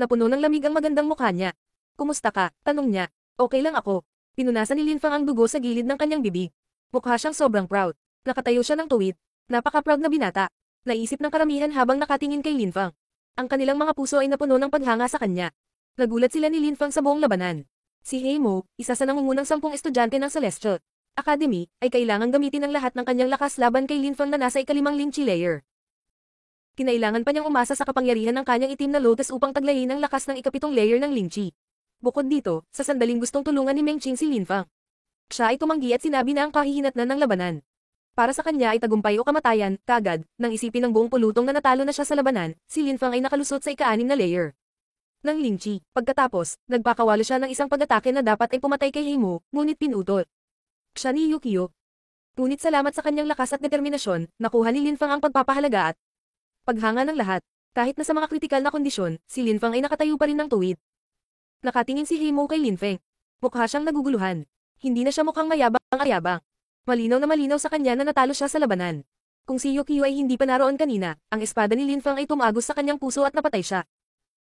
Napuno ng lamig ang magandang mukha niya. "Kumusta ka?" tanong niya. "Okay lang ako." Pinunasan ni Lin Fang ang dugo sa gilid ng kanyang bibig. Mukha siyang sobrang proud. Nakatayo siya ng tuwid. Napaka-proud na binata. Naisip ng karamihan habang nakatingin kay Lin Fang. Ang kanilang mga puso ay napuno ng paghanga sa kanya. Nagulat sila ni Lin Fang sa buong labanan. Si Heimo, isa sa nangungunang 10 estudyante ng Celestial Academy, ay kailangang gamitin ang lahat ng kanyang lakas laban kay Lin Fang na nasa ikalimang Lingchi layer. Kinailangan pa niyang umasa sa kapangyarihan ng kanyang itim na lotus upang taglayin ang lakas ng ikapitong layer ng Lingchi. Bukod dito, sa sandaling gustong tulungan ni Mengching si Lin Fang. Siya ay tumanggi at sinabi na ang kahihinatnan ng labanan. Para sa kanya ay tagumpay o kamatayan, kagad, nang isipin ng buong pulutong na natalo na siya sa labanan, si Lin Fang ay nakalusot sa ika-6 na layer ng Lingchi. Pagkatapos, nagpakawalo siya ng isang pag-atake na dapat ay pumatay kay Heimo, ngunit pinutol siya ni Yukio. Ngunit salamat sa kanyang lakas at determinasyon, nakuha ni Lin Fang ang pagpapahalaga at paghanga ng lahat. Kahit na sa mga kritikal na kondisyon, si Lin Fang ay nakatayo pa rin ng tuwid. Nakatingin si Heimo kay Lin Feng. Mukha siyang naguguluhan. Hindi na siya mukhang mayabang-ayabang. Malinaw na malinaw sa kanya na natalo siya sa labanan. Kung si Yukio ay hindi pa naroon kanina, ang espada ni Lin Fang ay tumagos sa kanyang puso at napatay siya.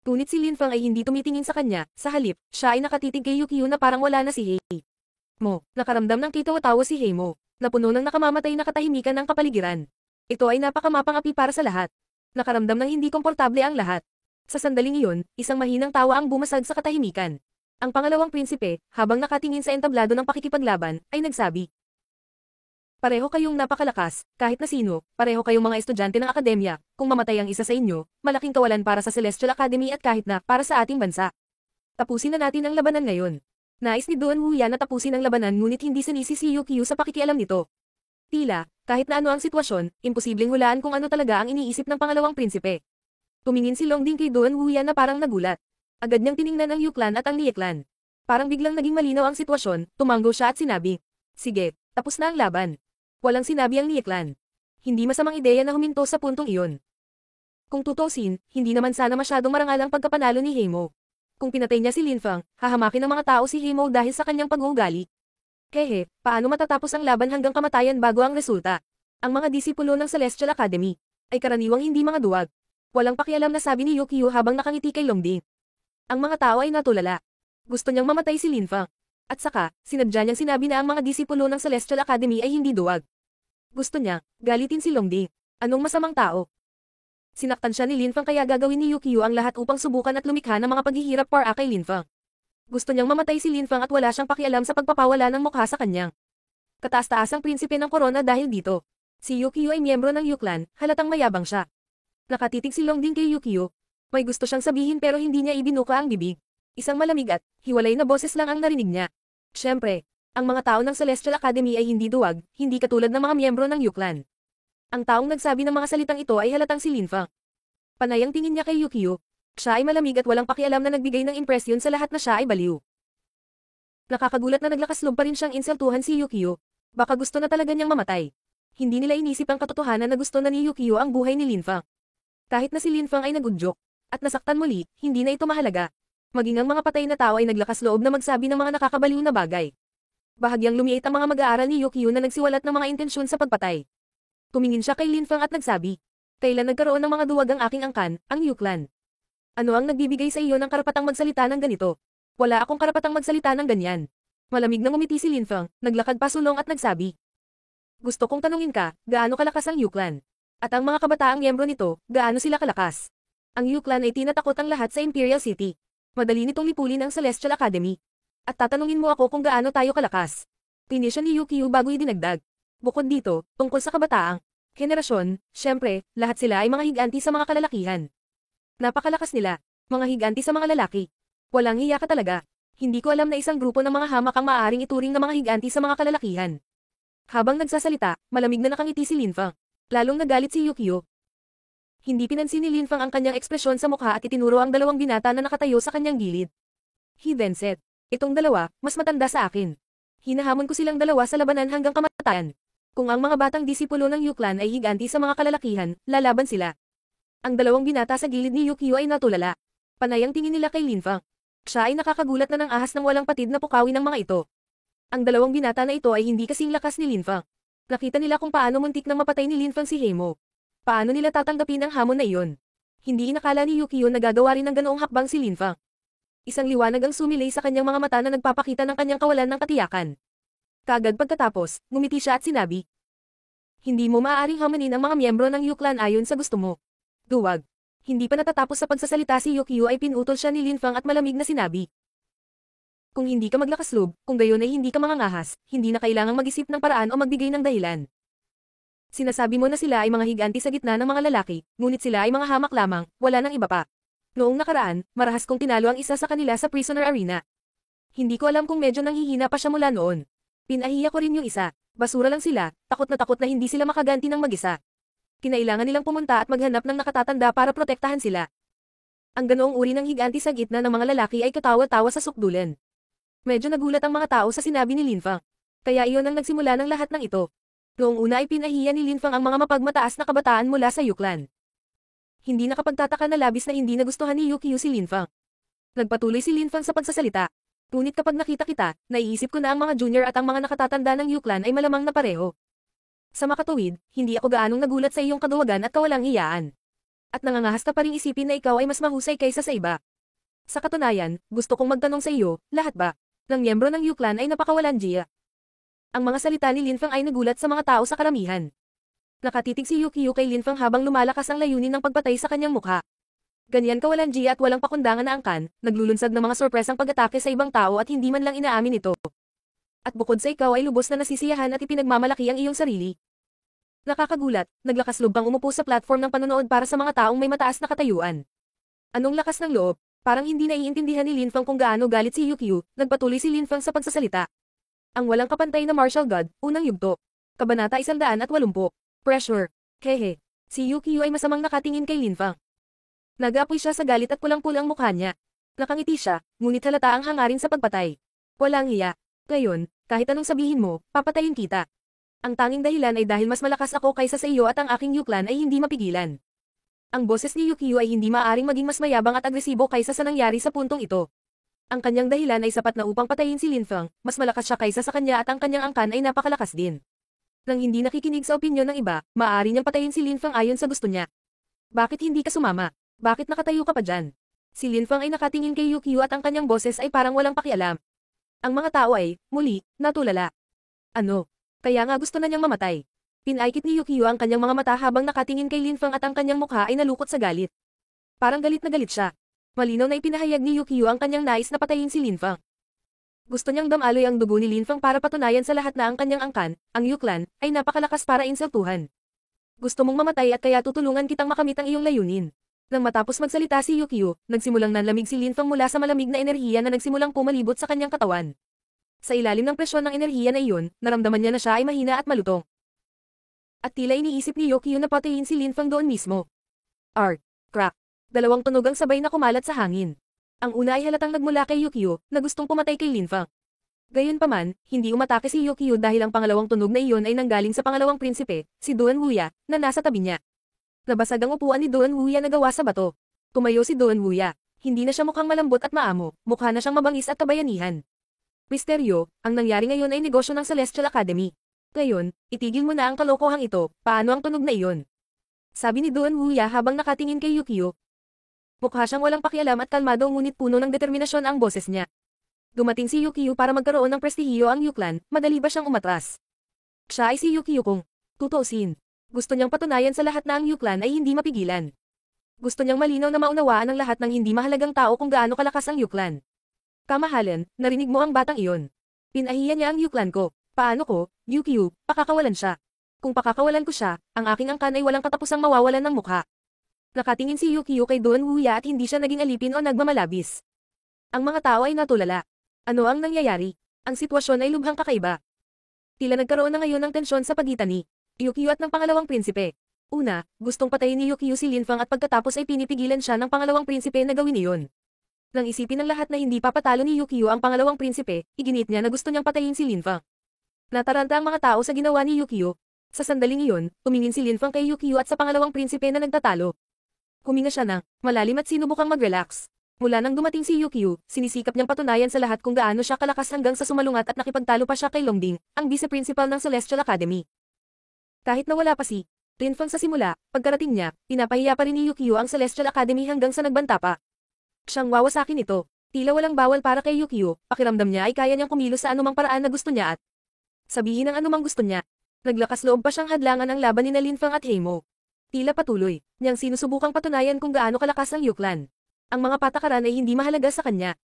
Ngunit si Lin Fang ay hindi tumitingin sa kanya, sa halip, siya ay nakatitig kay Yukio na parang wala na si Heimo. Nakaramdam ng kitawa-tawa si Heimo. Napuno ng nakamamatay na katahimikan ng kapaligiran. Ito ay napakamapang-api para sa lahat. Nakaramdam ng hindi komportable ang lahat. Sa sandaling iyon, isang mahinang tawa ang bumasag sa katahimikan. Ang pangalawang prinsipe, habang nakatingin sa entablado ng pakikipaglaban, ay nagsabi, "Pareho kayong napakalakas, kahit na sino, pareho kayong mga estudyante ng akademya, kung mamatay ang isa sa inyo, malaking kawalan para sa Celestial Academy at kahit na para sa ating bansa. Tapusin na natin ang labanan ngayon." Nais ni Duan Wuya na tapusin ang labanan ngunit hindi sinisi si Yukio sa pakikialam nito. Tila, kahit na ano ang sitwasyon, imposibleng hulaan kung ano talaga ang iniisip ng pangalawang prinsipe. Tumingin si Longding kay Duan Wuya na parang nagulat. Agad niyang tiningnan ang Yuklan at ang Lieklan. Parang biglang naging malinaw ang sitwasyon, tumanggo siya at sinabi, "Sige, tapos na ang laban." Walang sinabi ang Lieklan. Hindi masamang ideya na huminto sa puntong iyon. Kung tutusin, hindi naman sana masyadong marangal ang pagkapanalo ni Heimo. Kung pinatay niya si Lin Fang, hahamakin ng mga tao si Heimo dahil sa kanyang pag-uugali. Hehe, paano matatapos ang laban hanggang kamatayan bago ang resulta? Ang mga disipulo ng Celestial Academy ay karaniwang hindi mga duwag. Walang pakialam na sabi ni Yukio habang nakangiti kay Longding. Ang mga tao ay natulala. Gusto niyang mamatay si Lin Fang. At saka, sinadya niyang sinabi na ang mga disipulo ng Celestial Academy ay hindi duwag. Gusto niya, galitin si Longding. Anong masamang tao? Sinaktan siya ni Lin Fang kaya gagawin ni Yukio ang lahat upang subukan at lumikha ng mga paghihirap para kay Lin Fang. Gusto niyang mamatay si Lin Fang at wala siyang pakialam sa pagpapawala ng mukha sa kanyang kataas-taasang prinsipe ng korona dahil dito. Si Yukio ay miyembro ng Yuklan, halatang mayabang siya. Nakatitig si Longding kay Yukio. May gusto siyang sabihin pero hindi niya ibinuka ang bibig. Isang malamig at hiwalay na boses lang ang narinig niya. Siyempre, ang mga tao ng Celestial Academy ay hindi duwag, hindi katulad ng mga miyembro ng Yuklan. Ang taong nagsabi ng mga salitang ito ay halatang si Lin Fang. Panay ang tingin niya kay Yukio. Siya ay malamig at walang pakialam na nagbigay ng impresyon sa lahat na siya ay baliw. Nakakagulat na naglakasloob pa rin siyang insultuhan si Yukio. Baka gusto na talaga niyang mamatay. Hindi nila inisip ang katotohanan na gusto na ni Yukio ang buhay ni Lin Fang. Kahit na si Lin Fang ay nagudyok at nasaktan muli, hindi na ito mahalaga. Maging ang mga patay na tao ay naglakas loob na magsabi ng mga nakakabaliw na bagay. Bahagyang lumiit ang mga mag-aaral ni Yukio na nagsiwalat ng mga intensyon sa pagpatay. Tumingin siya kay Lin Fang at nagsabi, "Kailan nagkaroon ng mga duwag ang aking angkan, ang Yuklan? Ano ang nagbibigay sa iyo ng karapatang magsalita ng ganito? Wala akong karapatang magsalita ng ganyan." Malamig na ngumiti si Lin Fang, naglakad pasulong at nagsabi, "Gusto kong tanungin ka, gaano kalakas ang Yuklan? At ang mga kabataang miyembro nito, gaano sila kalakas? Ang Yuklan ay tinatakot ang lahat sa Imperial City. Madali nitong lipulin ang Celestial Academy. At tatanungin mo ako kung gaano tayo kalakas." Tinisya ni Yukio bago idinagdag. Bukod dito, tungkol sa kabataang henerasyon, syempre, lahat sila ay mga higanti sa mga kalalakihan. Napakalakas nila, mga higanti sa mga lalaki. Walang hiya ka talaga. Hindi ko alam na isang grupo ng mga hamak ang maaaring ituring na mga higanti sa mga kalalakihan. Habang nagsasalita, malamig na nakangiti si Lin Fang. Lalong nagalit si Yukio. Hindi pinansin ni Lin Fang ang kanyang ekspresyon sa mukha at itinuro ang dalawang binata na nakatayo sa kanyang gilid. He then said, "Itong dalawa, mas matanda sa akin. Hinahamon ko silang dalawa sa labanan hanggang kamatayan. Kung ang mga batang disipulo ng Yuklan ay higanti sa mga kalalakihan, lalaban sila." Ang dalawang binata sa gilid ni Yukio ay natulala. Panay ang tingin nila kay Linfang. Siya ay nakakagulat na ng ahas ng walang patid na pukawin ng mga ito. Ang dalawang binata na ito ay hindi kasing lakas ni Linfang. Nakita nila kung paano muntik nang mapatay ni Linfang si Heimo. Paano nila tatanggapin ang hamon na iyon? Hindi inakala ni Yukio na gagawa rin ng ganoong hakbang si Linfang. Isang liwanag ang sumilay sa kanyang mga mata na nagpapakita ng kanyang kawalan ng katiyakan. Kagad pagkatapos, ngumiti siya at sinabi, "Hindi mo maaaring hamanin ang mga miyembro ng Yuklan ayon sa gusto mo." Duwag. Hindi pa natatapos sa pagsasalita si Yukio ay pinutol siya ni Linfang at malamig na sinabi, "Kung hindi ka maglakasloob, kung gayon ay hindi ka mangangahas, hindi na kailangang mag-isip ng paraan o magbigay ng dahilan. Sinasabi mo na sila ay mga higanti sa gitna ng mga lalaki, ngunit sila ay mga hamak lamang, wala nang iba pa. Noong nakaraan, marahas kong tinalo ang isa sa kanila sa prisoner arena. Hindi ko alam kung medyo nanghihina pa siya mula noon. Pinahiya ko rin yung isa. Basura lang sila, takot na hindi sila makaganti ng mag-isa. Kinailangan nilang pumunta at maghanap ng nakatatanda para protektahan sila." Ang ganoong uri ng higanti sa gitna ng mga lalaki ay katawa-tawa sa sukdulan. Medyo nagulat ang mga tao sa sinabi ni Linfang. Kaya iyon ang nagsimula ng lahat ng ito. Noong una ay pinahiya ni Linfang ang mga mapagmataas na kabataan mula sa Yuklan. Hindi nakapagtataka na labis na hindi nagustuhan ni Yukio si Linfang. Nagpatuloy si Linfang sa pagsasalita. "Ngunit kapag nakita kita, naiisip ko na ang mga junior at ang mga nakatatanda ng Yuklan ay malamang na pareho. Sa makatuwid, hindi ako gaanong nagulat sa iyong kaduwagan at kawalang hiyaan. At nangangahas ka pa ring isipin na ikaw ay mas mahusay kaysa sa iba. Sa katunayan, gusto kong magtanong sa iyo, lahat ba ng miyembro ng Yuklan ay napakawalan Jia?" Ang mga salita ni Linfang ay nagulat sa mga tao sa karamihan. Nakatitig si Yukio kay Linfang habang lumalakas ang layunin ng pagpatay sa kanyang mukha. Ganyan kawalan Jia at walang pakundangan na angkan, naglulunsad ng mga sorpresang pag-atake sa ibang tao at hindi man lang inaamin ito. At bukod sa ikaw ay lubos na nasisiyahan at ipinagmamalaki ang iyong sarili. Nakakagulat, naglakas loob kang umupo sa platform ng panonood para sa mga taong may mataas na katayuan. Anong lakas ng loob? Parang hindi naiintindihan ni Linfang kung gaano galit si Yukio, nagpatuloy si Linfang sa pagsasalita. Ang walang kapantay na martial god, unang yugto. Kabanata 180. Pressure. Hehe. Si Yukio ay masamang nakatingin kay Linfang. Nag-aapoy siya sa galit at pulang-pulang mukha niya. Nakangiti siya, ngunit halata ang hangarin sa pagpatay. Walang hiya. Ngayon, kahit anong sabihin mo, papatayin kita. Ang tanging dahilan ay dahil mas malakas ako kaysa sa iyo at ang aking Yuklan ay hindi mapigilan. Ang boses ni Yukio ay hindi maaaring maging mas mayabang at agresibo kaysa sa nangyari sa puntong ito. Ang kanyang dahilan ay sapat na upang patayin si Linfang, mas malakas siya kaysa sa kanya at ang kanyang angkan ay napakalakas din. Nang hindi nakikinig sa opinyon ng iba, maaari niyang patayin si Linfang ayon sa gusto niya. Bakit hindi ka sumama? Bakit nakatayo ka pa dyan? Si Linfang ay nakatingin kay Yukio at ang kanyang boses ay parang walang pakialam. Ang mga tao ay, muli, natulala. Ano? Kaya nga gusto na niyang mamatay. Pinaikit ni Yukio ang kanyang mga mata habang nakatingin kay Linfang at ang kanyang mukha ay nalukot sa galit. Parang galit na galit siya. Malinaw na ipinahayag ni Yukio ang kanyang nais na patayin si Linfang. Gusto niyang damaloy ang dugo ni Linfang para patunayan sa lahat na ang kanyang angkan, ang Yuklan, ay napakalakas para insultuhan. Gusto mong mamatay at kaya tutulungan kitang makamit ang iyong layunin. Nang matapos magsalita si Yukio, nagsimulang nanlamig si Linfang mula sa malamig na enerhiya na nagsimulang pumalibot sa kanyang katawan. Sa ilalim ng presyon ng enerhiya na iyon, naramdaman niya na siya ay mahina at malutong. At tila iniisip ni Yukio na patayin si Linfang doon mismo. Crack. Dalawang tunog ang sabay na kumalat sa hangin. Ang una ay halatang nagmula kay Yukio, na gustong pumatay kay Linfang. Gayunpaman, hindi umatake si Yukio dahil ang pangalawang tunog na iyon ay nanggaling sa pangalawang prinsipe, si Doan Wuya, na nasa tabi niya. Nabasag ang upuan ni Doan Wuya na gawa sa bato. Tumayo si Doan Wuya. Hindi na siya mukhang malambot at maamo, mukha na siyang mabangis at kabayanihan. Misteryo, ang nangyari ngayon ay negosyo ng Celestial Academy. Ngayon, itigil mo na ang kalokohang ito, paano ang tunog na iyon? Sabi ni Doan Wuya habang nakatingin kay Yukio. Mukha siyang walang pakialam at kalmado ngunit puno ng determinasyon ang boses niya. Dumating si Yukio para magkaroon ng prestihiyo ang Yuklan, madali ba siyang umatras? Siya ay si Yukio kung tutuusin. Gusto niyang patunayan sa lahat na ang Yuklan ay hindi mapigilan. Gusto niyang malinaw na maunawaan ng lahat ng hindi mahalagang tao kung gaano kalakas ang Yuklan. Kamahalan, narinig mo ang batang iyon. Pinahiya niya ang Yuklan ko. Paano ko, Yukio, pakakawalan siya. Kung pakakawalan ko siya, ang aking angkan ay walang katapusang mawawalan ng mukha. Nakatingin si Yukio kay Doan Wuya at hindi siya naging alipin o nagmamalabis. Ang mga tao ay natulala. Ano ang nangyayari? Ang sitwasyon ay lubhang kakaiba. Tila nagkaroon na ngayon ng tensyon sa pagitan ni Yukio at ng pangalawang prinsipe. Una, gustong patayin ni Yukio si Linfang at pagkatapos ay pinipigilan siya ng pangalawang prinsipe na gawin iyon. Nang isipin ng lahat na hindi papatalo ni Yukio ang pangalawang prinsipe, iginit niya na gusto niyang patayin si Linfang. Nataranta ang mga tao sa ginawa ni Yukio. Sa sandaling iyon, tumingin si Linfang kay Yukio at sa pangalawang prinsipe na nagtatalo. Huminga siya ng malalim at sinubukang mag-relax. Mula nang dumating si Yukio, sinisikap niyang patunayan sa lahat kung gaano siya kalakas hanggang sa sumalungat at nakipagtalo pa siya kay Longding, ang vice-principal ng Celestial Academy. Kahit na wala pa si Linfang sa simula, pagkarating niya, pinapahiya pa rin ni Yukio ang Celestial Academy hanggang sa nagbanta pa. Siyang wawasakin ito. Tila walang bawal para kay Yukio, pakiramdam niya ay kaya niyang kumilos sa anumang paraan na gusto niya at sabihin ang anumang gusto niya. Naglakas loob pa siyang hadlangan ang laban ni Linfang at Heimo. Tila patuloy, niyang sinusubukang patunayan kung gaano kalakas ang Yuklan. Ang mga patakaran ay hindi mahalaga sa kanya.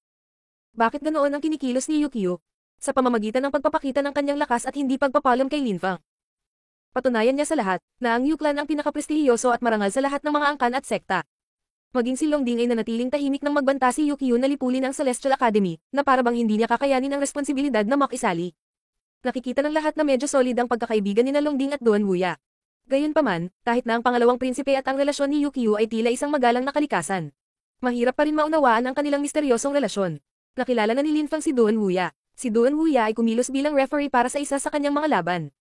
Bakit ganoon ang kinikilos ni Yukio? Sa pamamagitan ng pagpapakita ng kanyang lakas at hindi pagpapalam kay Linfang. Patunayan niya sa lahat, na ang Yuklan ang pinakaprestihiyoso at marangal sa lahat ng mga angkan at sekta. Maging si Longding ay nanatiling tahimik nang magbanta si Yukio na lipulin ang Celestial Academy, na parabang hindi niya kakayanin ang responsibilidad na makisali. Nakikita ng lahat na medyo solid ang pagkakaibigan ni Longding at Duan Wuya. Gayunpaman, kahit na ang pangalawang prinsipe at ang relasyon ni Yukio ay tila isang magalang na kalikasan. Mahirap pa rin maunawaan ang kanilang misteryosong relasyon. Nakilala na ni Linfang si Duan Wuya. Si Duan Wuya ay kumilos bilang referee para sa isa sa kanyang mga laban.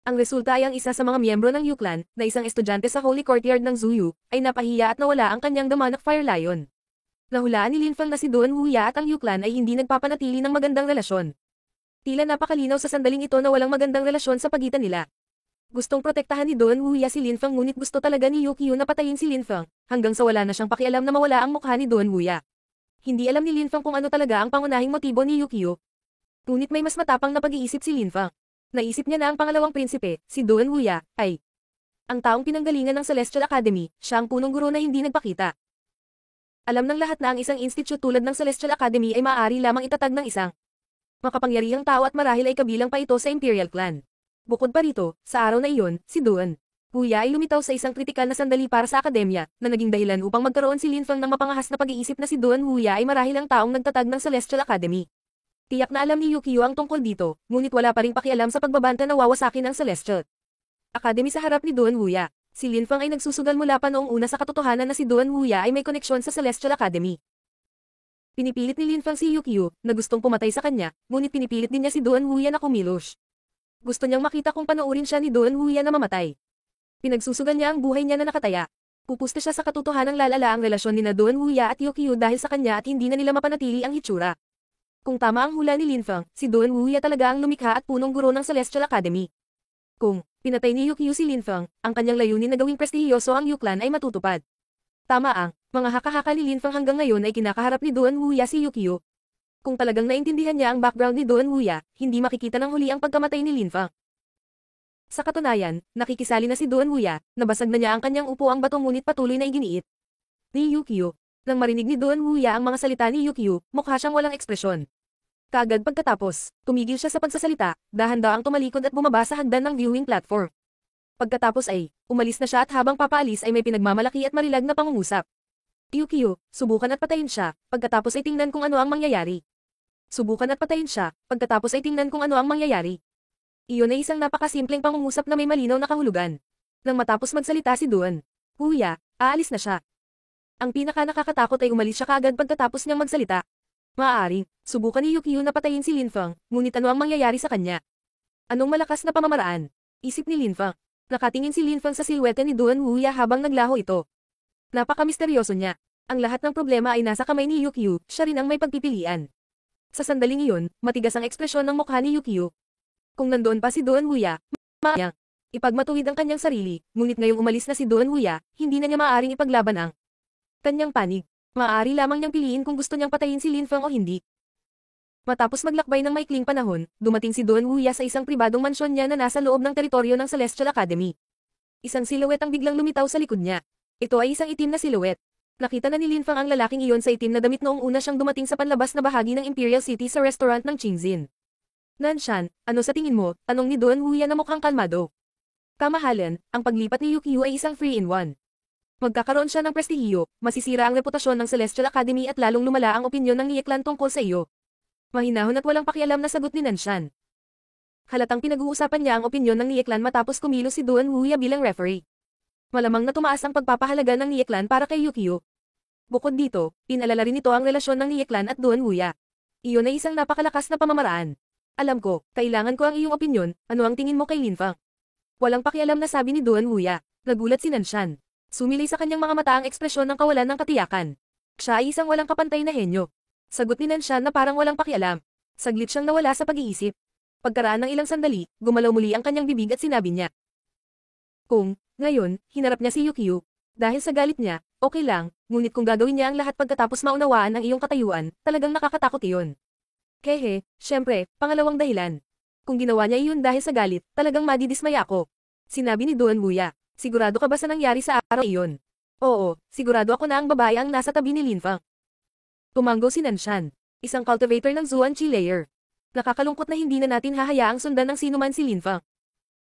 Ang resulta ay ang isa sa mga miyembro ng Yuklan, na isang estudyante sa Holy Courtyard ng Zuyu, ay napahiya at nawala ang kanyang Demonic Fire Lion. Nahulaan ni Linfang na si Duan Wuya at ang Yuklan ay hindi nagpapanatili ng magandang relasyon. Tila napakalinaw sa sandaling ito na walang magandang relasyon sa pagitan nila. Gustong protektahan ni Duan Wuya si Linfang ngunit gusto talaga ni Yukio na patayin si Linfang, hanggang sa wala na siyang pakialam na mawala ang mukha ni Duan Wuya. Hindi alam ni Linfang kung ano talaga ang pangunahing motibo ni Yukio. Ngunit may mas matapang na pag-iisip si Linfang. Naisip niya na ang pangalawang prinsipe, si Duan Wuya, ay ang taong pinanggalingan ng Celestial Academy, siya ang punong guro na hindi nagpakita. Alam ng lahat na ang isang institute tulad ng Celestial Academy ay maaari lamang itatag ng isang makapangyarihang tao at marahil ay kabilang pa ito sa Imperial Clan. Bukod pa rito, sa araw na iyon, si Duan Wuya ay lumitaw sa isang kritikal na sandali para sa akademya, na naging dahilan upang magkaroon si Linfang ng mapangahas na pag-iisip na si Duan Wuya ay marahil ang taong nagtatag ng Celestial Academy. Tiyak na alam ni Yukio ang tungkol dito, ngunit wala pa ring pakialam sa pagbabanta na wawasakin ng Celestial Academy sa harap ni Duan Wuya. Si Linfang ay nagsusugal mula pa noong una sa katotohanan na si Duan Wuya ay may koneksyon sa Celestial Academy. Pinipilit ni Linfang si Yukio, na gustong pumatay sa kanya, ngunit pinipilit din niya si Duan Wuya na kumilos. Gusto niyang makita kung panoorin siya ni Duan Wuya na mamatay. Pinagsusugal niya ang buhay niya na nakataya. Pupusta siya sa katotohanang lalala ang relasyon ni Duan Wuya at Yukio dahil sa kanya at hindi na nila mapanatili ang hitsura. Kung tama ang hula ni Linfang, si Duan Wuya talaga ang lumikha at punong guro ng Celestial Academy. Kung pinatay ni Yukio si Linfang, ang kanyang layunin na gawing prestihiyoso ang Yuklan ay matutupad. Tama ang mga haka-haka ni Linfang hanggang ngayon ay kinakaharap ni Duan Wuya si Yukio. Kung talagang naintindihan niya ang background ni Duan Wuya, hindi makikita ng huli ang pagkamatay ni Linfang. Sa katunayan, nakikisali na si Duan Wuya, nabasag na niya ang kanyang upuang bato ngunit patuloy na iginiit ni Yukio. Nang marinig ni Duan Wuya ang mga salita ni Yukio, mukha siyang walang ekspresyon. Kaagad pagkatapos, tumigil siya sa pagsasalita, dahan-daang tumalikod at bumaba sa hagdan ng viewing platform. Pagkatapos ay, umalis na siya at habang papaalis ay may pinagmamalaki at marilag na pangungusap. Yukio, subukan at patayin siya, pagkatapos ay tingnan kung ano ang mangyayari. Subukan at patayin siya, pagkatapos ay tingnan kung ano ang mangyayari. Iyon ay isang napakasimpleng pangungusap na may malinaw na kahulugan. Nang matapos magsalita si Duan Wuya, aalis na siya. Ang pinaka-nakakatakot ay umalis siya kaagad pagkatapos niyang magsalita. Maaaring, subukan ni Yukio na patayin si Linfang, ngunit ano ang mangyayari sa kanya? Anong malakas na pamamaraan? Isip ni Linfang. Nakatingin si Linfang sa silwete ni Duan Wuya habang naglaho ito. Napaka-misteryoso niya. Ang lahat ng problema ay nasa kamay ni Yukio, siya rin ang may pagpipilian. Sa sandaling iyon, matigas ang ekspresyon ng mukha ni Yukio. Kung nandoon pa si Duan Wuya, maayang ipagmatuwid ang kanyang sarili, ngunit ngayong umalis na si Duan Wuya, hindi na niya maaaring ipaglaban ang kanyang panig. Maaari lamang niyang piliin kung gusto niyang patayin si Linfang o hindi. Matapos maglakbay ng maikling panahon, dumating si Duan Wuya sa isang pribadong mansyon niya na nasa loob ng teritoryo ng Celestial Academy. Isang silhouette ang biglang lumitaw sa likod niya. Ito ay isang itim na silhouette. Nakita na ni Linfang ang lalaking iyon sa itim na damit noong una siyang dumating sa panlabas na bahagi ng Imperial City sa restaurant ng Qingzin. Nanshan, ano sa tingin mo? Tanong ni Duan Wuya na mukhang kalmado. Kamahalan, ang paglipat ni Yukio ay isang 3-in-1. Magkakaroon siya ng prestihiyo, masisira ang reputasyon ng Celestial Academy at lalong lumala ang opinyon ng Nieclan tungkol sa iyo. Mahinahon at walang pakialam na sagot ni Nanshan. Halatang pinag-uusapan niya ang opinyon ng Nieclan matapos kumilos si Duan Wuya bilang referee. Malamang na tumaas ang pagpapahalaga ng Nieclan para kay Yukio. Bukod dito, pinalala rin ito ang relasyon ng Nieclan at Duan Wuya. Iyon ay isang napakalakas na pamamaraan. Alam ko, kailangan ko ang iyong opinyon, ano ang tingin mo kay Linfang? Walang pakialam na sabi ni Duan Wuya. Nagulat si Nanshan. Sumilay sa kanyang mga mata ang ekspresyon ng kawalan ng katiyakan. Siya ay isang walang kapantay na henyo. Sagot ni Nanshan na parang walang pakialam. Saglit siyang nawala sa pag-iisip. Pagkaraan ng ilang sandali, gumalaw muli ang kanyang bibig at sinabi niya. Ngayon, hinarap niya si Yukio. Dahil sa galit niya, okay lang, ngunit kung gagawin niya ang lahat pagkatapos maunawaan ang iyong katayuan, talagang nakakatakot iyon. Kehe, syempre, pangalawang dahilan. Kung ginawa niya iyon dahil sa galit, talagang madidismaya ako. Sinabi ni Duan Wuya, sigurado ka ba sa nangyari sa araw iyon? Oo, sigurado ako na ang babae ang nasa tabi ni Linfang. Tumanggo si Nanshan, isang cultivator ng Zuan Chi layer. Nakakalungkot na hindi na natin hahayaang sundan ng sinuman si Linfang.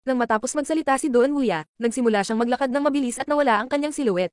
Nang matapos magsalita si Duan Wuya, nagsimula siyang maglakad ng mabilis at nawala ang kanyang siluet.